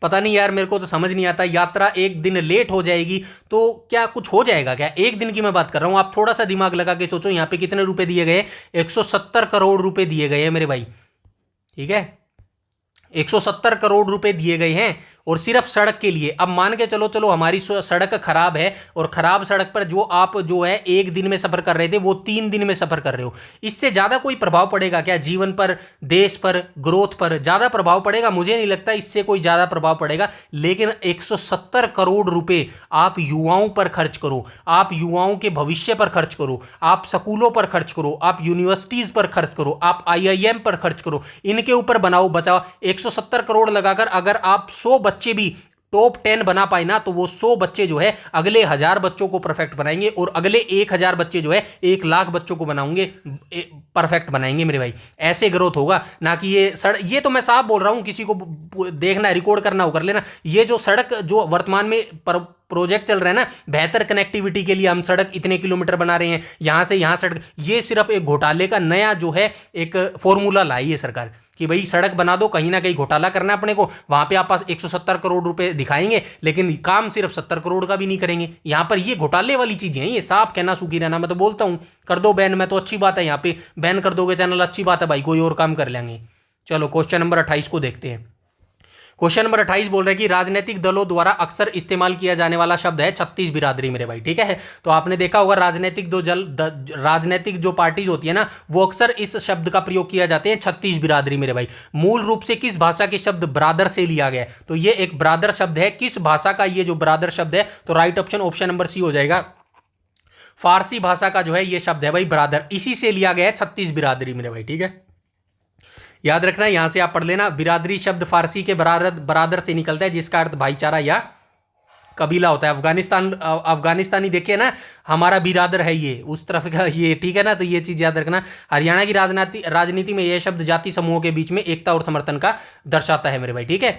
पता नहीं यार, मेरे को तो समझ नहीं आता, यात्रा एक दिन लेट हो जाएगी तो क्या कुछ हो जाएगा क्या? एक दिन की मैं बात कर रहा हूं, आप थोड़ा सा दिमाग लगा के सोचो, यहां पे कितने रुपए दिए गए? 170 करोड़ रुपए दिए गए हैं मेरे भाई। ठीक है, 170 करोड़ रुपए दिए गए हैं और सिर्फ सड़क के लिए। अब मान के चलो चलो हमारी सड़क खराब है और खराब सड़क पर जो आप जो है एक दिन में सफर कर रहे थे वो 3 दिन में सफर कर रहे हो, इससे ज्यादा कोई प्रभाव पड़ेगा क्या जीवन पर, देश पर, ग्रोथ पर ज्यादा प्रभाव पड़ेगा? मुझे नहीं लगता इससे कोई ज्यादा प्रभाव पड़ेगा। लेकिन 170 करोड़ रुपए आप युवाओं पर खर्च करो, आप युवाओं के भविष्य पर खर्च करो, आप स्कूलों पर खर्च करो, आप यूनिवर्सिटीज पर खर्च करो, आप IIM पर खर्च करो, इनके ऊपर बनाओ बचाओ। 170 करोड़ लगाकर अगर आप 100 बच्चे भी टॉप 10 बना पाए ना, तो वो 100 बच्चे जो है अगले 1000 बच्चों को परफेक्ट बनाएंगे और अगले 1000 बच्चे जो है 1 लाख बच्चों को बनाएंगे, परफेक्ट बनाएंगे मेरे भाई। ऐसे ग्रोथ होगा ना कि ये तो मैं साफ बोल रहा हूं, किसी को देखना रिकॉर्ड करना हो कर लेना। ये जो सड़क जो वर्तमान में प्रोजेक्ट चल रहे हैं ना, बेहतर कनेक्टिविटी के लिए हम सड़क इतने किलोमीटर बना रहे हैं, यहां से यहां सड़क, ये सिर्फ एक घोटाले का नया जो है एक फॉर्मूला लाई है सरकार कि भाई सड़क बना दो, कहीं ना कहीं घोटाला करना है अपने को, वहां पे आप पास 170 करोड़ रुपए दिखाएंगे लेकिन काम सिर्फ 70 करोड़ का भी नहीं करेंगे। यहां पर ये घोटाले वाली चीजें हैं, ये साफ कहना सूखी रहना। मैं तो बोलता हूं कर दो बैन, मैं तो अच्छी बात है, यहाँ पे बैन कर दोगे चैनल, अच्छी बात है भाई, कोई और काम कर लेंगे। चलो क्वेश्चन नंबर 28 को देखते हैं। क्वेश्चन नंबर 28 बोल रहे हैं कि राजनीतिक दलों द्वारा अक्सर इस्तेमाल किया जाने वाला शब्द है छत्तीस बिरादरी मेरे भाई। ठीक है, तो आपने देखा होगा राजनीतिक जो पार्टीज होती है ना, वो अक्सर इस शब्द का प्रयोग किया जाते हैं छत्तीस बिरादरी मेरे भाई। मूल रूप से किस भाषा के शब्द ब्रादर से लिया गया है? तो ये एक ब्रादर शब्द है। किस भाषा का ये जो ब्रादर शब्द है? तो right option option number C हो जाएगा। फारसी भाषा का जो है ये शब्द है भाई ब्रादर, इसी से लिया गया है छत्तीस बिरादरी मेरे भाई। ठीक है, याद रखना, यहां से आप पढ़ लेना, बिरादरी शब्द फारसी के बरादर से निकलता है जिसका अर्थ भाईचारा या कबीला होता है। अफगानिस्तानी देखिए ना, हमारा बिरादर है ये, उस तरफ का ये। ठीक है ना, तो ये चीज याद रखना। हरियाणा की राजनीति में यह शब्द जाति समूहों के बीच में एकता और समर्थन का दर्शाता है मेरे भाई। ठीक है,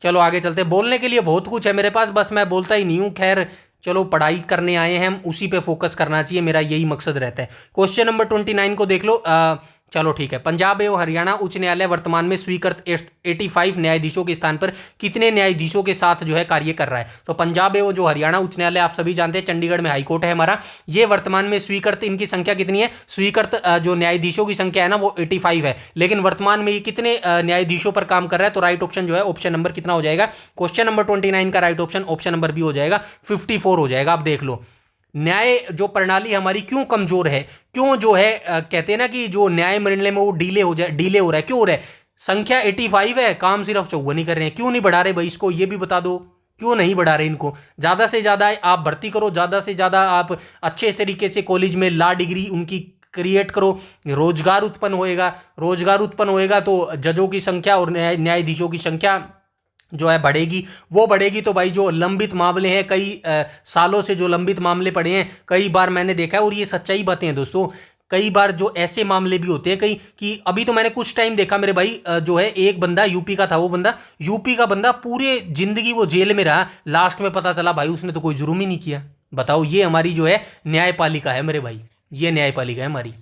चलो आगे चलते हैं। बोलने के लिए बहुत कुछ है मेरे पास, बस मैं बोलता ही नहीं हूं। खैर चलो, पढ़ाई करने आए हैं हम, उसी पे फोकस करना चाहिए, मेरा यही मकसद रहता है। क्वेश्चन नंबर 29 को देख लो। चलो ठीक है, पंजाब एवं हरियाणा उच्च न्यायालय वर्तमान में स्वीकृत 85 न्यायाधीशों के स्थान पर कितने न्यायाधीशों के साथ जो है कार्य कर रहा है? तो पंजाब एवं जो हरियाणा उच्च न्यायालय आप सभी जानते हैं, चंडीगढ़ में हाईकोर्ट है हमारा, ये वर्तमान में स्वीकृत, इनकी संख्या कितनी है? स्वीकृत जो न्यायाधीशों की संख्या है ना वो 85 है, लेकिन वर्तमान में ये कितने न्यायाधीशों पर काम कर रहा है? तो राइट ऑप्शन जो है ऑप्शन नंबर कितना हो जाएगा? क्वेश्चन नंबर 29 का right option option number B हो जाएगा, 54 हो जाएगा। आप देख लो, न्याय जो प्रणाली हमारी क्यों कमजोर है, क्यों जो है कहते हैं ना कि जो न्याय मिलने में वो डिले हो रहा है, क्यों हो रहा है? संख्या 85 है, काम सिर्फ 54 ही कर रहे हैं, क्यों नहीं बढ़ा रहे भाई? इसको ये भी बता दो, क्यों नहीं बढ़ा रहे इनको? ज़्यादा से ज़्यादा आप भर्ती करो, ज़्यादा से ज़्यादा आप अच्छे तरीके से कॉलेज में ला डिग्री उनकी क्रिएट करो, रोजगार उत्पन्न होएगा तो जजों की संख्या और न्यायाधीशों की संख्या जो है बढ़ेगी। वो बढ़ेगी तो भाई जो लंबित मामले हैं, कई सालों से जो लंबित मामले पड़े हैं, कई बार मैंने देखा है, और ये सच्चाई बातें हैं दोस्तों, कई बार जो ऐसे मामले भी होते हैं कई कि अभी तो मैंने कुछ टाइम देखा मेरे भाई, जो है एक बंदा यूपी का था, वो बंदा यूपी का बंदा पूरे जिंदगी वो जेल में रहा, लास्ट में पता चला भाई उसने तो कोई जुर्म ही नहीं किया। बताओ, ये हमारी जो है न्यायपालिका है मेरे भाई, ये न्यायपालिका है हमारी।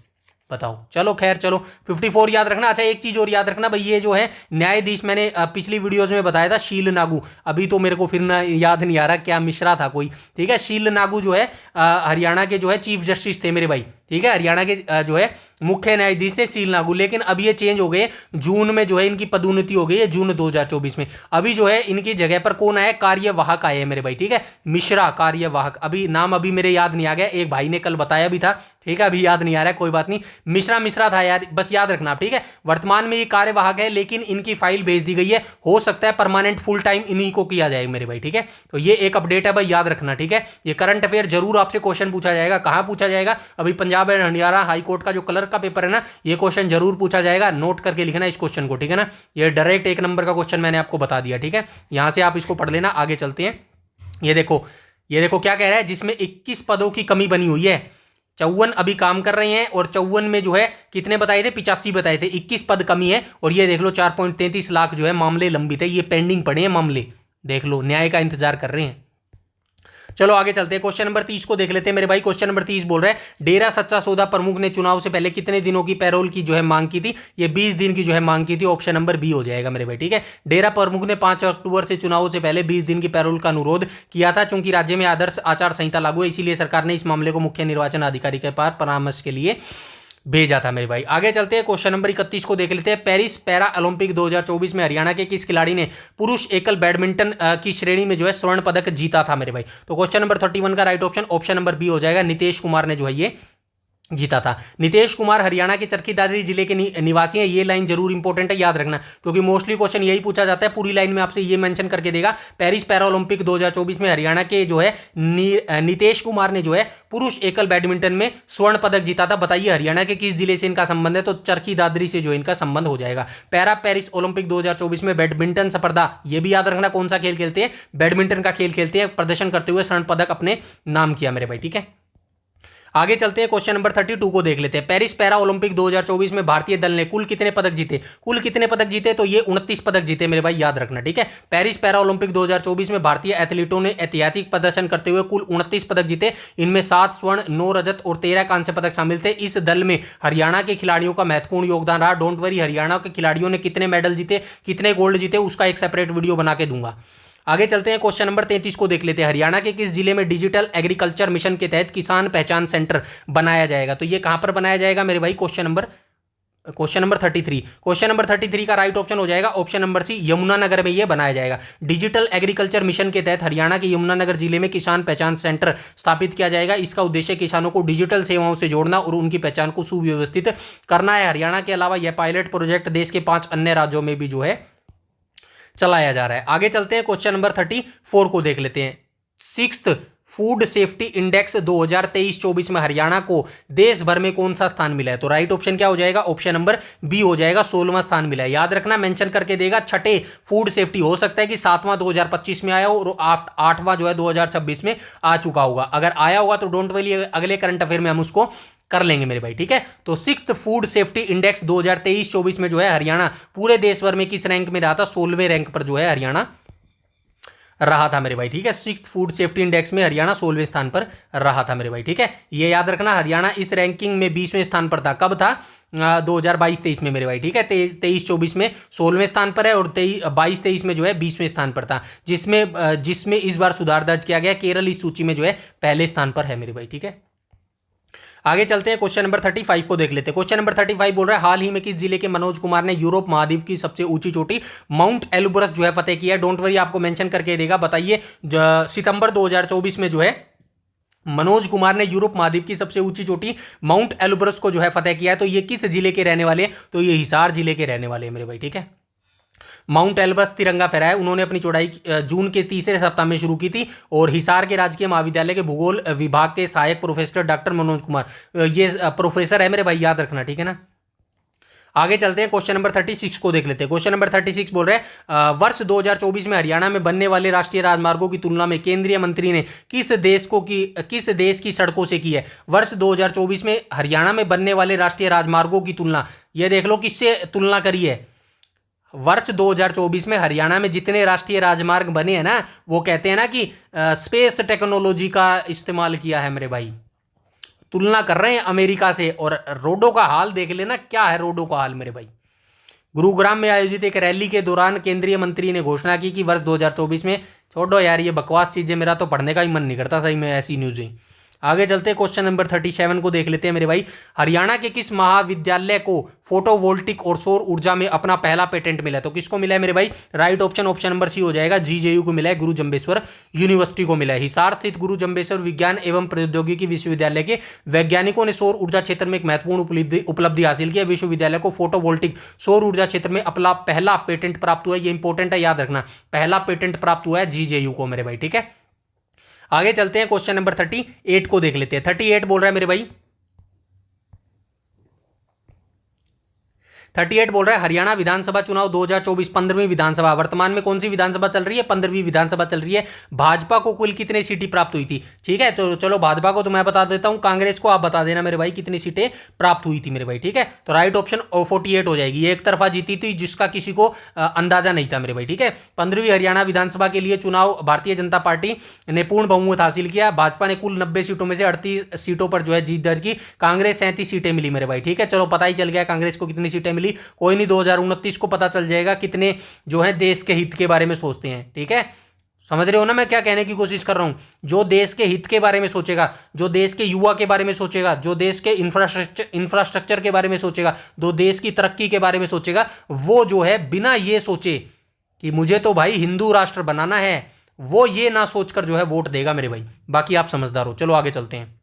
बताओ, चलो खैर, चलो 54 याद रखना। अच्छा, एक चीज और याद रखना भाई, ये जो है न्यायाधीश, मैंने पिछली वीडियोस में बताया था शील नागू, अभी तो मेरे को फिर ना याद नहीं आ रहा क्या मिश्रा था कोई। ठीक है, शील नागू जो है हरियाणा के जो है चीफ जस्टिस थे मेरे भाई। ठीक है, हरियाणा के जो है मुख्य न्यायाधीश थे शील नागू, लेकिन अब ये चेंज हो गए, जून में जो है इनकी पदोन्नति हो गई है, जून 2024 में। अभी जो है इनकी जगह पर कौन आया? कार्यवाहक आए हैं मेरे भाई। ठीक है, मिश्रा कार्यवाहक, अभी नाम अभी मेरे याद नहीं आ गया, एक भाई ने कल बताया भी था। ठीक है, अभी याद नहीं आ रहा है, कोई बात नहीं, मिश्रा था यार, बस याद रखना। ठीक है, वर्तमान में ये कार्यवाहक है, लेकिन इनकी फाइल भेज दी गई है, हो सकता है परमानेंट फुल टाइम इन्हीं को किया जाएगा मेरे भाई। ठीक है, तो ये एक अपडेट है भाई, याद रखना। ठीक है, ये करंट अफेयर जरूर आपसे क्वेश्चन पूछा जाएगा। कहां पूछा जाएगा? अभी पंजाब एंड हरियाणा हाईकोर्ट का जो कलर का पेपर है ना, ये क्वेश्चन जरूर पूछा जाएगा, नोट करके लिखना इस क्वेश्चन को। ठीक है ना, ये डायरेक्ट 1 नंबर का क्वेश्चन मैंने आपको बता दिया। ठीक है, यहां से आप इसको पढ़ लेना। आगे चलते हैं, ये देखो क्या कह रहा है, जिसमें 21 पदों की कमी बनी हुई है, 54 अभी काम कर रहे हैं और 54 में जो है कितने बताए थे, 85 बताए थे, 21 पद कमी है। और ये देख लो 4.33 लाख जो है मामले लंबित है, ये पेंडिंग पड़े हैं मामले, देख लो न्याय का इंतजार कर रहे हैं। चलो आगे चलते हैं, क्वेश्चन नंबर 30 को देख लेते हैं मेरे भाई। क्वेश्चन नंबर 30 बोल रहा है डेरा सच्चा सौदा प्रमुख ने चुनाव से पहले कितने दिनों की पैरोल की जो है मांग की थी, ये 20 दिन की जो है मांग की थी, ऑप्शन नंबर बी हो जाएगा मेरे भाई, ठीक है। डेरा प्रमुख ने 5 अक्टूबर से चुनाव से पहले 20 दिन की पैरोल का अनुरोध किया था। चूंकि राज्य में आदर्श आचार संहिता लागू है, इसीलिए सरकार ने इस मामले को मुख्य निर्वाचन अधिकारी के पास परामर्श के लिए भेजा था मेरे भाई। आगे चलते हैं, क्वेश्चन नंबर 31 को देख लेते हैं। पेरिस पैरा ओलंपिक 2024 में हरियाणा के किस खिलाड़ी ने पुरुष एकल बैडमिंटन की श्रेणी में जो है स्वर्ण पदक जीता था मेरे भाई। तो क्वेश्चन नंबर 31 का राइट ऑप्शन नंबर बी हो जाएगा, नितेश कुमार ने जो है ये जीता था। नितेश कुमार हरियाणा के चरखी दादरी जिले के निवासी हैं। ये लाइन जरूर इंपॉर्टेंट है, याद रखना, क्योंकि मोस्टली क्वेश्चन यही पूछा जाता है। पूरी लाइन में आपसे ये मेंशन करके देगा, पेरिस पैरा ओलंपिक 2024 में हरियाणा के जो है नितेश कुमार ने जो है पुरुष एकल बैडमिंटन में स्वर्ण पदक जीता था। बताइए हरियाणा के किस जिले से इनका संबंध है, तो चरखी दादरी से जो इनका संबंध हो जाएगा। पैरा पेरिस ओलंपिक 2024 में बैडमिंटन स्पर्धा, ये भी याद रखना कौन सा खेल खेलते हैं, बैडमिंटन का खेल खेलते हैं, प्रदर्शन करते हुए स्वर्ण पदक अपने नाम किया मेरे भाई, ठीक है। आगे चलते हैं, क्वेश्चन नंबर 32 को देख लेते हैं। पेरिस पैरा ओलंपिक 2024 में भारतीय दल ने कुल कितने पदक जीते, कुल कितने पदक जीते, तो ये 29 पदक जीते मेरे भाई, याद रखना, ठीक है। पेरिस पैरा ओलंपिक 2024 में भारतीय एथलीटों ने ऐतिहासिक प्रदर्शन करते हुए कुल 29 पदक जीते। इनमें 7 स्वर्ण, 9 रजत और 13 कांस्य पदक शामिल थे। इस दल में हरियाणा के खिलाड़ियों का महत्वपूर्ण योगदान रहा। डोंट वरी, हरियाणा के खिलाड़ियों ने कितने मेडल जीते, कितने गोल्ड जीते, उसका एक सेपरेट वीडियो बना के दूंगा। आगे चलते हैं, क्वेश्चन नंबर 33 को देख लेते हैं। हरियाणा के किस जिले में डिजिटल एग्रीकल्चर मिशन के तहत किसान पहचान सेंटर बनाया जाएगा, तो ये कहां पर बनाया जाएगा मेरे भाई, क्वेश्चन नंबर 33। क्वेश्चन नंबर 33 का राइट ऑप्शन हो जाएगा ऑप्शन नंबर सी, यमुनानगर में ये बनाया जाएगा। डिजिटल एग्रीकल्चर मिशन के तहत हरियाणा के यमुनानगर जिले में किसान पहचान सेंटर स्थापित किया जाएगा। इसका उद्देश्य किसानों को डिजिटल सेवाओं से जोड़ना और उनकी पहचान को सुव्यवस्थित करना है। हरियाणा के अलावा यह पायलट प्रोजेक्ट देश के 5 अन्य राज्यों में भी जो है चलाया जा रहा है। आगे चलते हैं, क्वेश्चन नंबर 34 को देख लेते हैं। 6th फूड सेफ्टी इंडेक्स 2023-24 में हरियाणा को देश भर में कौन सा स्थान मिला है, तो राइट ऑप्शन क्या हो जाएगा, ऑप्शन नंबर बी हो जाएगा, 16वां स्थान मिला है। याद रखना, मेंशन करके देगा छठे फूड सेफ्टी, हो सकता है कि 7वां 2025 में आया हो और 8वां जो है 2026 में आ चुका होगा। अगर आया होगा तो डोंट वरी, अगले करंट अफेयर में हम उसको कर लेंगे मेरे भाई, ठीक है। तो 6th फूड सेफ्टी इंडेक्स 2023-24 में जो है हरियाणा पूरे देश भर में किस रैंक में रहा था, 16वें रैंक पर जो है हरियाणा रहा था मेरे भाई, ठीक है। 6th फूड सेफ्टी इंडेक्स में हरियाणा 16वें स्थान पर रहा था मेरे भाई, ठीक है। ये याद रखना, हरियाणा इस रैंकिंग में 20वें स्थान पर था। कब था, 2022-23 में मेरे भाई, ठीक है। 23-24 में 16वें स्थान पर है और 22-23 में जो है 20वें स्थान पर था, जिसमें इस बार सुधार दर्ज किया गया। केरल इस सूची में जो है पहले स्थान पर है मेरे भाई, ठीक है। आगे चलते हैं, क्वेश्चन नंबर 35 को देख लेते हैं। क्वेश्चन नंबर 35 बोल रहा है हाल ही में किस जिले के मनोज कुमार ने यूरोप महाद्वीप की सबसे ऊंची चोटी माउंट एलुब्रस जो है फतेह किया है। डोंट वरी, आपको मेंशन करके देगा। बताइए सितंबर 2024 में जो है मनोज कुमार ने यूरोप महाद्वीप की सबसे ऊंची चोटी माउंट एलुब्रस को जो है फतेह किया है। तो ये किस जिले के रहने वाले हैं, तो ये हिसार जिले के रहने वाले हैं मेरे भाई, ठीक है। माउंट एल्ब्रस तिरंगा फहराया उन्होंने। अपनी चौड़ाई जून के तीसरे सप्ताह में शुरू की थी और हिसार के राजकीय महाविद्यालय के भूगोल विभाग के सहायक प्रोफेसर डॉक्टर मनोज कुमार, ये प्रोफेसर है मेरे भाई, याद रखना, ठीक है ना। आगे चलते हैं, क्वेश्चन नंबर 36 को देख लेते हैं। क्वेश्चन नंबर 36 बोल रहे हैं वर्ष 2024 में हरियाणा में बनने वाले राष्ट्रीय राजमार्गों की तुलना में केंद्रीय मंत्री ने किस देश की सड़कों से की है। वर्ष 2024 में हरियाणा में बनने वाले राष्ट्रीय राजमार्गों की तुलना, ये देख लो किससे तुलना करी है। वर्ष 2024 में हरियाणा में जितने राष्ट्रीय राजमार्ग बने हैं ना, वो कहते हैं ना कि स्पेस टेक्नोलॉजी का इस्तेमाल किया है मेरे भाई। तुलना कर रहे हैं अमेरिका से। और रोडों का हाल देख लेना, क्या है रोडों का हाल मेरे भाई। गुरुग्राम में आयोजित एक रैली के दौरान केंद्रीय मंत्री ने घोषणा की कि वर्ष 2024 में, छोड़ो यार ये बकवास चीजें, मेरा तो पढ़ने का ही मन नहीं करता सही में ऐसी न्यूज़ें। आगे चलते हैं, क्वेश्चन नंबर 37 को देख लेते हैं मेरे भाई। हरियाणा के किस महाविद्यालय को फोटोवोल्टिक और सौर ऊर्जा में अपना पहला पेटेंट मिला है, तो किसको मिला है मेरे भाई, राइट ऑप्शन नंबर सी हो जाएगा, जीजेयू को मिला है, गुरु जम्बेश्वर यूनिवर्सिटी को मिला है। हिसार स्थित गुरु जम्बेश्वर विज्ञान एवं प्रौद्योगिकी विश्वविद्यालय के वैज्ञानिकों ने सौर ऊर्जा क्षेत्र में एक महत्वपूर्ण उपलब्धि हासिल की। विश्वविद्यालय को फोटोवोल्टिक सौर ऊर्जा क्षेत्र में अपना पहला पेटेंट प्राप्त हुआ है। ये इंपॉर्टेंट है, याद रखना, पहला पेटेंट प्राप्त हुआ है जीजेयू को मेरे भाई, ठीक है। आगे चलते हैं, क्वेश्चन नंबर 38 को देख लेते हैं। 38 बोल रहा है मेरे भाई, 38 बोल रहा है हरियाणा विधानसभा चुनाव 2024 15वीं विधानसभा, वर्तमान में कौन सी विधानसभा चल रही है? 15वीं विधानसभा चल रही है। भाजपा को कुल कितनी सीटें प्राप्त हुई थी? ठीक है, तो चलो भाजपा को तो मैं बता देता हूं, कांग्रेस को आप बता देना मेरे भाई कितनी सीटें प्राप्त हुई थी मेरे भाई। ठीक है, तो राइट ऑप्शन 48 हो जाएगी। एक तरफा जीती थी जिसका किसी को अंदाजा नहीं था मेरे भाई। ठीक है, 15वीं हरियाणा विधानसभा के लिए चुनाव भारतीय जनता पार्टी ने पूर्ण बहुमत हासिल किया। भाजपा ने कुल 90 सीटों में से 38 सीटों पर जो है जीत दर्ज की। कांग्रेस 37 सीटें मिली मेरे भाई। ठीक है, चलो पता ही चल गया कांग्रेस को कितनी सीटें मिली। कोई नहीं, 2029 को पता चल जाएगा कितने जो है देश के हित के बारे में सोचते हैं। ठीक है, समझ रहे हो ना मैं क्या कहने की कोशिश कर रहा हूं? जो देश के हित के बारे में सोचेगा, जो देश के युवा के बारे में सोचेगा, जो देश के इंफ्रास्ट्रक्चर के बारे में सोचेगा, जो देश की तरक्की के बारे में सोचेगा, वो जो है बिना ये सोचे कि मुझे तो भाई हिंदू राष्ट्र बनाना है, वो ये ना सोचकर जो है वोट देगा मेरे भाई। बाकी आप समझदार हो। चलो आगे चलते हैं,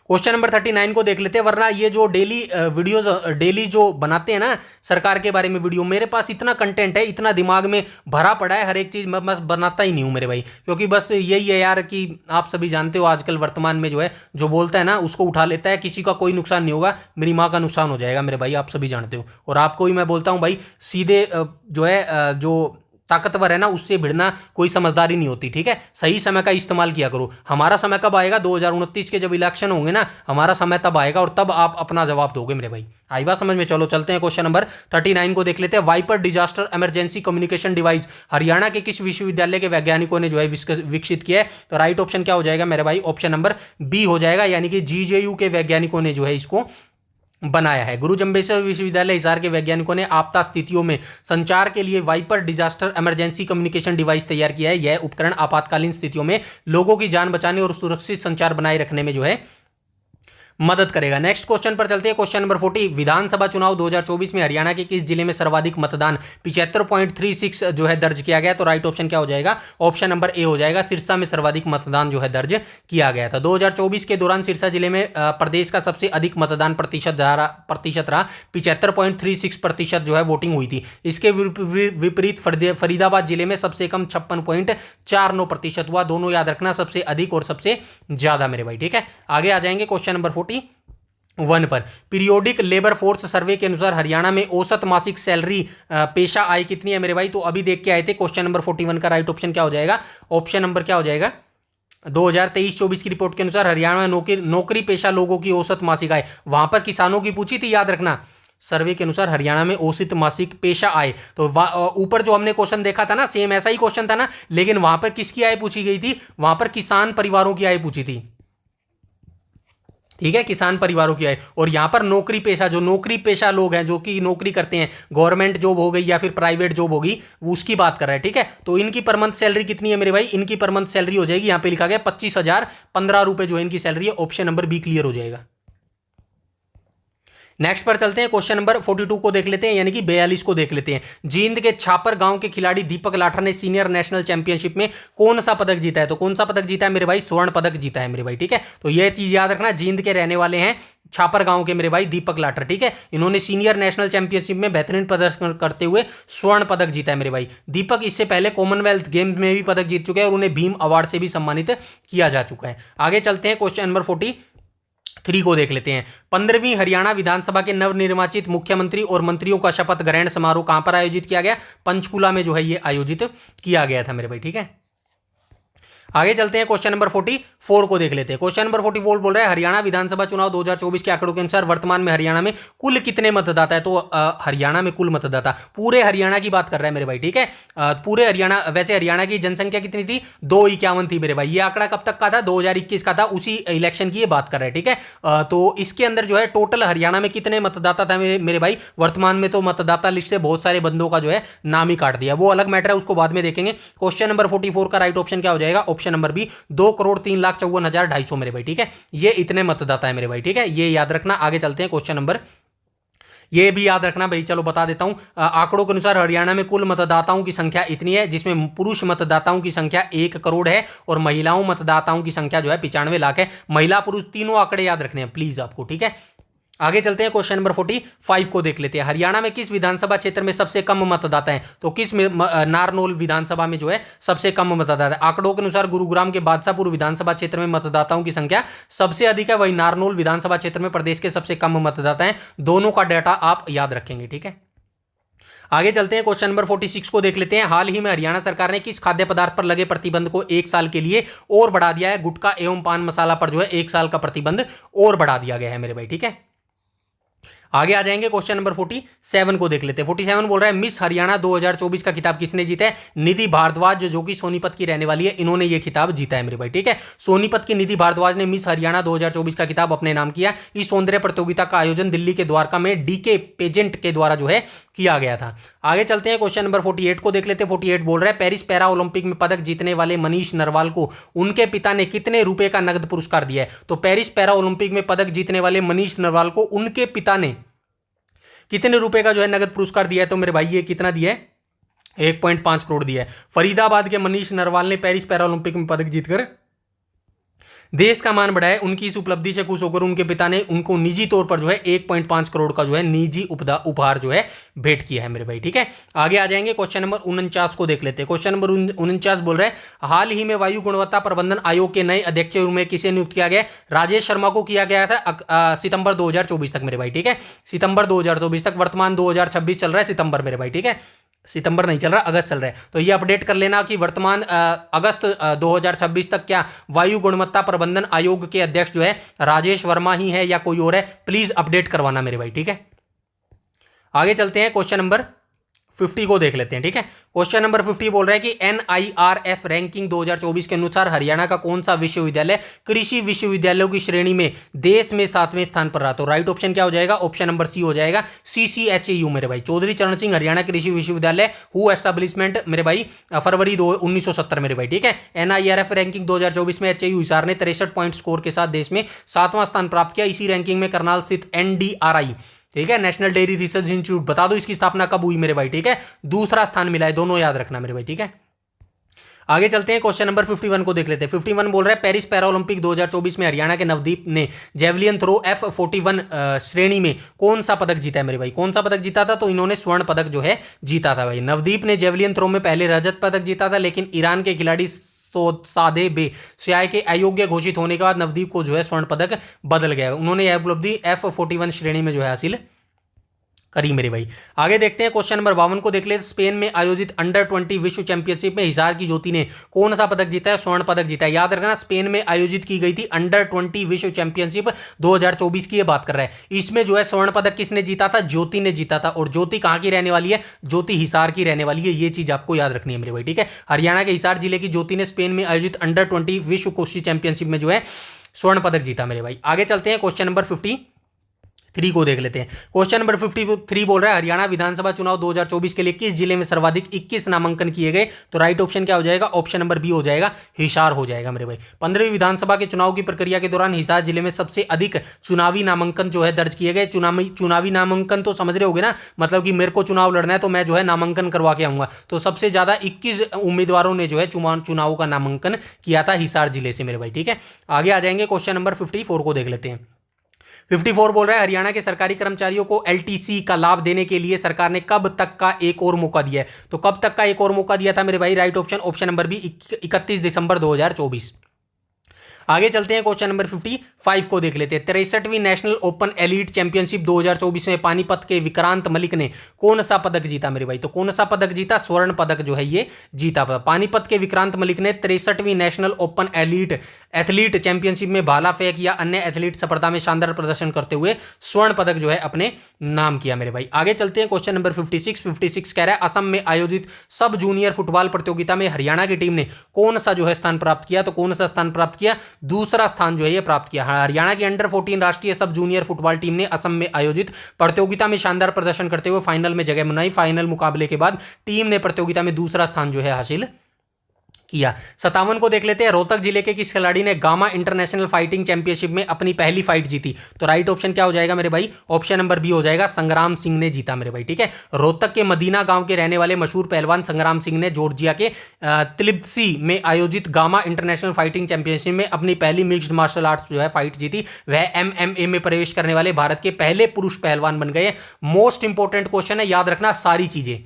क्वेश्चन नंबर 39 को देख लेते हैं। वरना ये जो डेली वीडियोस डेली जो बनाते हैं ना सरकार के बारे में वीडियो, मेरे पास इतना कंटेंट है, इतना दिमाग में भरा पड़ा है, हर एक चीज़ मैं बस बनाता ही नहीं हूँ मेरे भाई। क्योंकि बस यही है यार कि आप सभी जानते हो आजकल वर्तमान में जो है जो बोलता है ना उसको उठा लेता है, किसी का कोई नुकसान नहीं होगा, मेरी माँ का नुकसान हो जाएगा मेरे भाई, आप सभी जानते हो। और आपको ही मैं बोलता हूँ भाई, सीधे जो है जो ताकतवर है ना उससे भिड़ना कोई समझदारी नहीं होती। ठीक है, सही समय का इस्तेमाल किया करो। हमारा समय कब आएगा? 2029 के जब इलेक्शन होंगे ना, हमारा समय तब आएगा और तब आप अपना जवाब दोगे मेरे भाई। आई बात समझ में? चलो चलते हैं क्वेश्चन नंबर 39 को देख लेते हैं। Viper disaster emergency communication device Haryana के किस विश्वविद्यालय के वैज्ञानिकों ने जो है विकसित किया है? तो राइट ऑप्शन क्या हो जाएगा मेरे भाई? ऑप्शन नंबर बी हो जाएगा, यानी कि जीजेयू के वैज्ञानिकों ने जो है इसको बनाया है। गुरु जम्बेश्वर विश्वविद्यालय हिसार के वैज्ञानिकों ने आपदा स्थितियों में संचार के लिए Viper disaster emergency communication device तैयार किया है। यह उपकरण आपातकालीन स्थितियों में लोगों की जान बचाने और सुरक्षित संचार बनाए रखने में जो है मदद करेगा। नेक्स्ट क्वेश्चन पर चलते हैं, क्वेश्चन नंबर 40। विधानसभा चुनाव 2024 में हरियाणा के किस जिले में सर्वाधिक मतदान 75.36 जो है दर्ज किया गया? तो राइट ऑप्शन क्या हो जाएगा? ऑप्शन नंबर ए हो जाएगा, सिरसा में सर्वाधिक मतदान जो है दर्ज किया गया था। 2024 के दौरान सिरसा जिले में प्रदेश का सबसे अधिक मतदान प्रतिशत रहा 75.36% जो है वोटिंग हुई थी। इसके विपरीत फरीदाबाद जिले में सबसे कम 56.49% हुआ। दोनों याद रखना, सबसे अधिक और सबसे ज्यादा मेरे भाई। ठीक है, आगे आ जाएंगे क्वेश्चन नंबर 41 पर। पीरियोडिक लेबर फोर्स सर्वे के अनुसार हरियाणा में औसत मासिक सैलरी पेशा आय कितनी है मेरे भाई? तो अभी देख के आए थे। क्वेश्चन नंबर 41 का राइट ऑप्शन क्या हो जाएगा? ऑप्शन नंबर क्या हो जाएगा? 2023-24 की रिपोर्ट के अनुसार हरियाणा में नौकरी पेशा लोगों की औसत मासिक आय, वहां पर किसानों की पूछी थी, याद रखना। सर्वे के अनुसार हरियाणा में औसत मासिक पेशा आय, तो ऊपर जो हमने क्वेश्चन देखा था ना सेम ऐसा ही क्वेश्चन था ना, लेकिन वहां पर किसकी आय पूछी गई थी? वहां पर किसान परिवारों की आय पूछी थी। ठीक है, किसान परिवारों की आय। और यहां पर नौकरी पेशा, जो नौकरी पेशा लोग हैं जो कि नौकरी करते हैं, गवर्नमेंट जॉब हो गई या फिर प्राइवेट जॉब होगी, उसकी बात कर रहा है। ठीक है, तो इनकी पर मंथ सैलरी कितनी है मेरे भाई? इनकी पर मंथ सैलरी हो जाएगी, यहां पे लिखा गया 25,015 रुपए जो है इनकी सैलरी है। ऑप्शन नंबर बी क्लियर हो जाएगा। नेक्स्ट पर चलते हैं, क्वेश्चन नंबर 42 को देख लेते हैं, यानी कि 42 को देख लेते हैं। जींद के छापर गांव के खिलाड़ी दीपक लाठर ने सीनियर नेशनल चैंपियनशिप में कौन सा पदक जीता है? तो कौन सा पदक जीता है मेरे भाई? स्वर्ण पदक जीता है मेरे भाई। ठीक है, तो यह चीज याद रखना, जींद के रहने वाले हैं, छापर गांव के मेरे भाई दीपक लाठर। ठीक है, इन्होंने सीनियर नेशनल चैंपियनशिप में बेहतरीन प्रदर्शन करते हुए स्वर्ण पदक जीता है मेरे भाई। दीपक इससे पहले कॉमनवेल्थ गेम्स में भी पदक जीत चुके हैं और उन्हें भीम अवार्ड से भी सम्मानित किया जा चुका है। आगे चलते हैं, क्वेश्चन नंबर 43 को देख लेते हैं। 15वीं हरियाणा विधानसभा के नवनिर्वाचित मुख्यमंत्री और मंत्रियों का शपथ ग्रहण समारोह कहां पर आयोजित किया गया? पंचकुला में जो है ये आयोजित किया गया था मेरे भाई। ठीक है, आगे चलते हैं, क्वेश्चन नंबर 44 को देख लेते हैं। क्वेश्चन नंबर 44 बोल रहा है हरियाणा विधानसभा चुनाव 2024 के आंकड़ों के अनुसार वर्तमान में हरियाणा में कुल कितने मतदाता है? तो हरियाणा में कुल मतदाता, पूरे हरियाणा की बात कर रहा है मेरे भाई। ठीक है, पूरे हरियाणा, वैसे हरियाणा की जनसंख्या कितनी थी? 251 थी मेरे भाई। ये आंकड़ा कब तक का था? 2021 का था, उसी इलेक्शन की ये बात कर रहे हैं। ठीक है, तो इसके अंदर जो है टोटल हरियाणा में कितने मतदाता था मेरे भाई? वर्तमान में तो मतदाता लिस्ट से बहुत सारे बंदों का जो है नाम ही काट दिया, वो अलग मैटर है, उसको बाद में देखेंगे। क्वेश्चन नंबर 44 का राइट ऑप्शन क्या हो जाएगा? ऑप्शन नंबर बी, 2,03,54,250 मेरे भाई। ठीक है, ये इतने मतदाता है मेरे भाई। ठीक है, ये याद रखना। आगे चलते हैं, क्वेश्चन नंबर, ये भी याद रखना भाई, चलो बता देता हूं। आंकड़ों के अनुसार हरियाणा में कुल मतदाताओं की संख्या इतनी है, जिसमें पुरुष मतदाताओं की संख्या 1 करोड़ है और महिलाओं मतदाताओं की संख्या जो है 95 लाख है। महिला पुरुष तीनों आंकड़े याद रखने हैं प्लीज आपको। ठीक है, आगे चलते हैं, क्वेश्चन नंबर 45 को देख लेते हैं। हरियाणा में किस विधानसभा क्षेत्र में सबसे कम मतदाता हैं? तो किस नारनौल विधानसभा में जो है सबसे कम मतदाता है? आंकड़ों के अनुसार गुरुग्राम के बादशाहपुर विधानसभा क्षेत्र में मतदाताओं की संख्या सबसे अधिक है, वही नारनौल विधानसभा क्षेत्र में प्रदेश के सबसे कम मतदाता हैं। दोनों का डाटा आप याद रखेंगे, ठीक है। आगे चलते हैं, क्वेश्चन नंबर 46 को देख लेते हैं। हाल ही में हरियाणा सरकार ने किस खाद्य पदार्थ पर लगे प्रतिबंध को 1 साल के लिए और बढ़ा दिया है? गुटखा एवं पान मसाला पर जो है 1 साल का प्रतिबंध और बढ़ा दिया गया है मेरे भाई, ठीक है। आगे आ जाएंगे, क्वेश्चन नंबर 47 को देख लेते हैं। 47 बोल रहा है मिस हरियाणा 2024 का खिताब किसने जीता है? निधि भारद्वाज, जो कि सोनीपत की रहने वाली है, इन्होंने ये खिताब जीता है मेरे भाई, ठीक है। सोनीपत की निधि भारद्वाज ने मिस हरियाणा 2024 का खिताब अपने नाम किया। इस सौंदर्य प्रतियोगिता का आयोजन दिल्ली के द्वारका में डीके पेजेंट के द्वारा जो है किया गया था। आगे चलते हैं, क्वेश्चन नंबर 48 को देख लेते हैं। 48 बोल रहा है पेरिस पैरा ओलंपिक में पदक जीतने वाले मनीष नरवाल को उनके पिता ने कितने रुपए का नगद पुरस्कार दिया है? तो पेरिस पैरा ओलंपिक में पदक जीतने वाले मनीष नरवाल को उनके पिता ने कितने रुपए का जो है नगद पुरस्कार दिया है? तो मेरे भाई ये कितना दिया है? 1.5 करोड़ दिया है। फरीदाबाद के मनीष नरवाल ने पेरिस पैरा ओलंपिक में पदक जीतकर देश का मान बढ़ाया। उनकी इस उपलब्धि से खुश होकर उनके पिता ने उनको निजी तौर पर जो है 1.5 करोड़ का जो है निजी उपहार जो है भेंट किया है मेरे भाई, ठीक है। आगे आ जाएंगे, क्वेश्चन नंबर 49 को देख लेते हैं। क्वेश्चन नंबर 49 बोल रहे हैं हाल ही में वायु गुणवत्ता प्रबंधन आयोग के नए अध्यक्ष में किसे नियुक्त किया गया? राजेश शर्मा को किया गया था सितंबर 2024 तक मेरे भाई, ठीक है। सितंबर 2024 तक, वर्तमान 2026 चल रहा है, सितंबर मेरे भाई, ठीक है। सितंबर नहीं चल रहा, अगस्त चल रहा है। तो ये अपडेट कर लेना कि वर्तमान अगस्त 2026 तक क्या वायु गुणवत्ता प्रबंधन आयोग के अध्यक्ष जो है राजेश वर्मा ही है या कोई और है? प्लीज अपडेट करवाना मेरे भाई, ठीक है। आगे चलते हैं, क्वेश्चन नंबर 50 को देख लेते हैं, ठीक है। क्वेश्चन नंबर 50 बोल रहा है कि NIRF रैंकिंग 2024 के अनुसार हरियाणा का कौन सा विश्वविद्यालय कृषि विश्वविद्यालयों की श्रेणी में देश में 7वें स्थान पर रहा? तो राइट ऑप्शन क्या हो जाएगा? ऑप्शन नंबर सी हो जाएगा, CCHAU मेरे भाई, चौधरी चरण सिंह हरियाणा कृषि विश्वविद्यालय हु एस्टेब्लिशमेंट मेरे भाई फरवरी 1970 मेरे भाई, ठीक है। NIRF रैंकिंग 2024 में HAU हिसार ने 63 पॉइंट स्कोर के साथ देश में 7वां स्थान प्राप्त किया। इसी रैंकिंग में करनाल स्थित NDRI, ठीक है, नेशनल डेयरी रिसर्च इंस्टीट्यूट, बता दो इसकी स्थापना कब हुई मेरे भाई, ठीक है। दूसरा स्थान मिला है, दोनों याद रखना मेरे भाई, ठीक है। आगे चलते हैं, क्वेश्चन नंबर 51 को देख लेते हैं। 51 बोल रहा है पेरिस पैरा ओलंपिक 2024 में हरियाणा के नवदीप ने जेवलियन थ्रो F41 श्रेणी में कौन सा पदक जीता है मेरे भाई? कौन सा पदक जीता था? तो इन्होंने स्वर्ण पदक जो है जीता था भाई। नवदीप ने जेवलियन थ्रो में पहले रजत पदक जीता था, लेकिन ईरान के खिलाड़ी सादे बे सियाय के अयोग्य घोषित होने के बाद नवदीप को जो है स्वर्ण पदक बदल गया। उन्होंने यह उपलब्धि F41 श्रेणी में जो है हासिल करी मेरे भाई। आगे देखते हैं, क्वेश्चन नंबर 52 को देख ले। स्पेन में आयोजित अंडर 20 विश्व चैंपियनशिप में हिसार की ज्योति ने कौन सा पदक जीता है? स्वर्ण पदक जीता है। याद रखना, स्पेन में आयोजित की गई थी अंडर 20 विश्व चैंपियनशिप 2024 की ये बात कर रहा है। इसमें जो है स्वर्ण पदक किसने जीता था? ज्योति ने जीता था। और ज्योति कहाँ की रहने वाली है? ज्योति हिसार की रहने वाली है। ये चीज आपको याद रखनी है मेरे भाई, ठीक है। हरियाणा के हिसार जिले की ज्योति ने स्पेन में आयोजित अंडर 20 विश्व कुश्ती चैंपियनशिप में जो है स्वर्ण पदक जीता मेरे भाई। आगे चलते हैं, क्वेश्चन नंबर 53 को देख लेते हैं। क्वेश्चन नंबर 53 बोल रहा है हरियाणा विधानसभा चुनाव 2024 के लिए किस जिले में सर्वाधिक 21 नामांकन किए गए? तो राइट ऑप्शन क्या हो जाएगा? ऑप्शन नंबर बी हो जाएगा, हिसार हो जाएगा मेरे भाई। 15वीं विधानसभा के चुनाव की प्रक्रिया के दौरान हिसार जिले में सबसे अधिक चुनावी नामांकन जो है दर्ज किए गए। चुनावी नामांकन तो समझ रहे होगे ना, मतलब कि मेरे को चुनाव लड़ना है तो मैं जो है नामांकन करवा के आऊंगा। तो सबसे ज्यादा 21 उम्मीदवारों ने जो है चुनाव का नामांकन किया था हिसार जिले से मेरे भाई, ठीक है। आगे आ जाएंगे, क्वेश्चन नंबर 54 को देख लेते हैं। 54 बोल रहा है हरियाणा के सरकारी कर्मचारियों को LTC का लाभ देने के लिए सरकार ने कब तक का एक और मौका दिया है? तो कब तक का एक और मौका दिया था मेरे भाई? Right option, option number B, 31 दिसंबर 2024। आगे चलते हैं, क्वेश्चन नंबर 55 को देख लेते हैं। 63वीं नेशनल ओपन एलीट चैंपियनशिप 2024 में पानीपत के विक्रांत मलिक ने कौन सा पदक जीता मेरे भाई? तो कौन सा पदक जीता? स्वर्ण पदक जो है ये जीता। पानीपत के विक्रांत मलिक ने 63वीं नेशनल ओपन एथलीट चैंपियनशिप में भाला फेंक या अन्य एथलीट स्पर्धा में शानदार प्रदर्शन करते हुए स्वर्ण पदक जो है अपने नाम किया मेरे भाई। आगे चलते हैं, क्वेश्चन नंबर 56 कह रहा है असम में आयोजित सब जूनियर फुटबॉल प्रतियोगिता में हरियाणा की टीम ने कौन सा जो है स्थान प्राप्त किया? तो कौन सा स्थान प्राप्त किया? दूसरा स्थान जो है ये प्राप्त किया। हरियाणा की अंडर 14 राष्ट्रीय सब जूनियर फुटबॉल टीम ने असम में आयोजित प्रतियोगिता में शानदार प्रदर्शन करते हुए फाइनल में जगह बनाई। फाइनल मुकाबले के बाद टीम ने प्रतियोगिता में दूसरा स्थान जो है हासिल किया। 57 को देख लेते हैं, रोहतक जिले के किस खिलाड़ी ने गामा इंटरनेशनल फाइटिंग चैंपियनशिप में अपनी पहली फाइट जीती? तो राइट ऑप्शन क्या हो जाएगा मेरे भाई? ऑप्शन नंबर बी हो जाएगा, संग्राम सिंह ने जीता मेरे भाई। ठीक है, रोहतक के मदीना गांव के रहने वाले मशहूर पहलवान संग्राम सिंह ने जॉर्जिया के तिलिप्सी में आयोजित गामा इंटरनेशनल फाइटिंग चैंपियनशिप में अपनी पहली मिक्स्ड मार्शल आर्ट्स जो है फाइट जीती। वह MMA में प्रवेश करने वाले भारत के पहले पुरुष पहलवान बन गए। मोस्ट इंपॉर्टेंट क्वेश्चन है, याद रखना सारी चीजें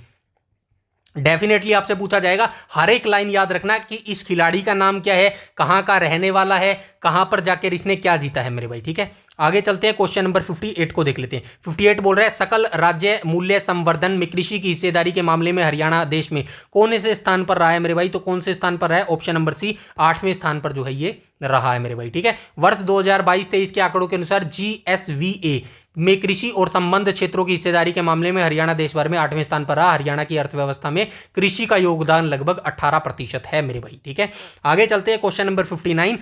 डेफिनेटली आपसे पूछा जाएगा। हर एक लाइन याद रखना कि इस खिलाड़ी का नाम क्या है, कहां का रहने वाला है, कहां पर जाकर इसने क्या जीता है मेरे भाई। ठीक है, आगे चलते हैं, क्वेश्चन नंबर 58 को देख लेते हैं। 58 बोल रहा है, सकल राज्य मूल्य संवर्धन में कृषि की हिस्सेदारी के मामले में हरियाणा देश में कौन से स्थान पर रहा है मेरे भाई? तो कौन से स्थान पर रहा है? ऑप्शन नंबर सी, 8वें स्थान पर जो है ये रहा है मेरे भाई। ठीक है, वर्ष 2022-23 के आंकड़ों के अनुसार GSVA में कृषि और संबंध क्षेत्रों की हिस्सेदारी के मामले में हरियाणा देश भर में 8वें स्थान पर रहा। हरियाणा की अर्थव्यवस्था में कृषि का योगदान लगभग 18% है मेरे भाई। ठीक है, आगे चलते हैं, क्वेश्चन नंबर 59।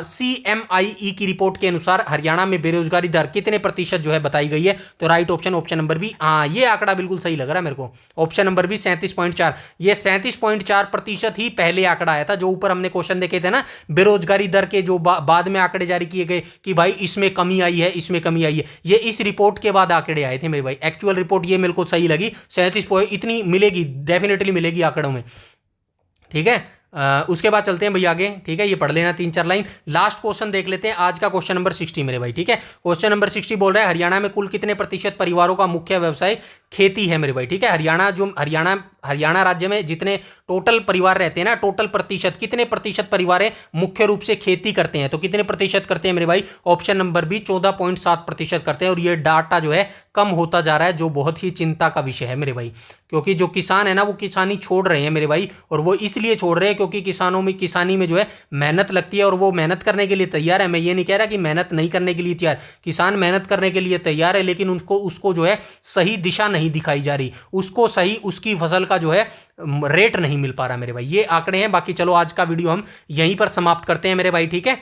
CMIE की रिपोर्ट के अनुसार हरियाणा में बेरोजगारी दर कितने प्रतिशत जो है बताई गई है? तो right option, option number B. हाँ, ये आंकड़ा बिल्कुल सही लग रहा है मेरे को, ऑप्शन नंबर बी 37.4। ये 37.4% ही पहले आंकड़ा आया था, जो ऊपर हमने क्वेश्चन देखे थे ना बेरोजगारी दर के, जो बाद में आंकड़े जारी किए गए कि भाई इसमें कमी आई है, इसमें कमी आई है, ये इस रिपोर्ट के बाद आंकड़े आए थे मेरे भाई। एक्चुअल रिपोर्ट ये मेरे को सही लगी, 37 इतनी मिलेगी, डेफिनेटली मिलेगी आंकड़ों में। ठीक है, उसके बाद चलते हैं भैया आगे। ठीक है, ये पढ़ लेना 3-4 लाइन। लास्ट क्वेश्चन देख लेते हैं आज का, क्वेश्चन नंबर 60 मेरे भाई। ठीक है, क्वेश्चन नंबर 60 बोल रहा है, हरियाणा में कुल कितने प्रतिशत परिवारों का मुख्य व्यवसाय खेती है मेरे भाई। ठीक है, हरियाणा राज्य में जितने टोटल परिवार रहते हैं ना, टोटल प्रतिशत, कितने प्रतिशत परिवार है मुख्य रूप से खेती करते हैं? तो कितने प्रतिशत करते हैं मेरे भाई? ऑप्शन नंबर बी 14.7% करते हैं। और ये डाटा जो है कम होता जा रहा है, जो बहुत ही चिंता का विषय है मेरे भाई, क्योंकि जो किसान है ना वो किसानी छोड़ रहे हैं मेरे भाई। और वो इसलिए छोड़ रहे हैं क्योंकि किसानी में जो है मेहनत लगती है, और वो मेहनत करने के लिए तैयार है। मैं ये नहीं कह रहा कि मेहनत नहीं करने के लिए तैयार, किसान मेहनत करने के लिए तैयार है, लेकिन उसको जो है सही दिशा नहीं दिखाई जा रही, उसको सही उसकी फसल का जो है रेट नहीं मिल पा रहा मेरे भाई। ये आंकड़े हैं। बाकी चलो आज का वीडियो हम यहीं पर समाप्त करते हैं मेरे भाई। ठीक है,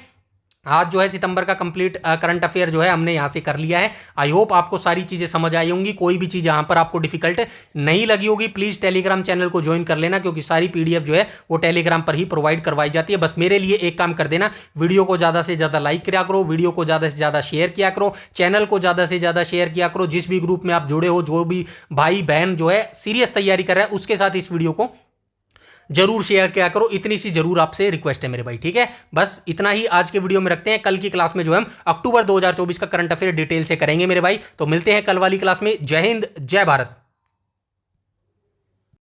आज जो है सितंबर का कंप्लीट करंट अफेयर जो है हमने यहाँ से कर लिया है। आई होप आपको सारी चीज़ें समझ आई होंगी। कोई भी चीज़ यहाँ पर आपको डिफिकल्ट नहीं लगी होगी, प्लीज़ टेलीग्राम चैनल को ज्वाइन कर लेना, क्योंकि सारी PDF जो है वो टेलीग्राम पर ही प्रोवाइड करवाई जाती है। बस मेरे लिए एक काम कर देना, वीडियो को ज़्यादा से ज़्यादा लाइक किया करो, वीडियो को ज़्यादा से ज़्यादा शेयर किया करो, चैनल को ज़्यादा से ज़्यादा शेयर किया करो। जिस भी ग्रुप में आप जुड़े हो, जो भी भाई बहन जो है सीरियस तैयारी कर रहा है, उसके साथ इस वीडियो को जरूर शेयर किया करो। इतनी सी जरूर आपसे रिक्वेस्ट है मेरे भाई। ठीक है, बस इतना ही आज के वीडियो में रखते हैं। कल की क्लास में जो हम अक्टूबर 2024 का करंट अफेयर डिटेल से करेंगे मेरे भाई। तो मिलते हैं कल वाली क्लास में। जय हिंद, जय भारत।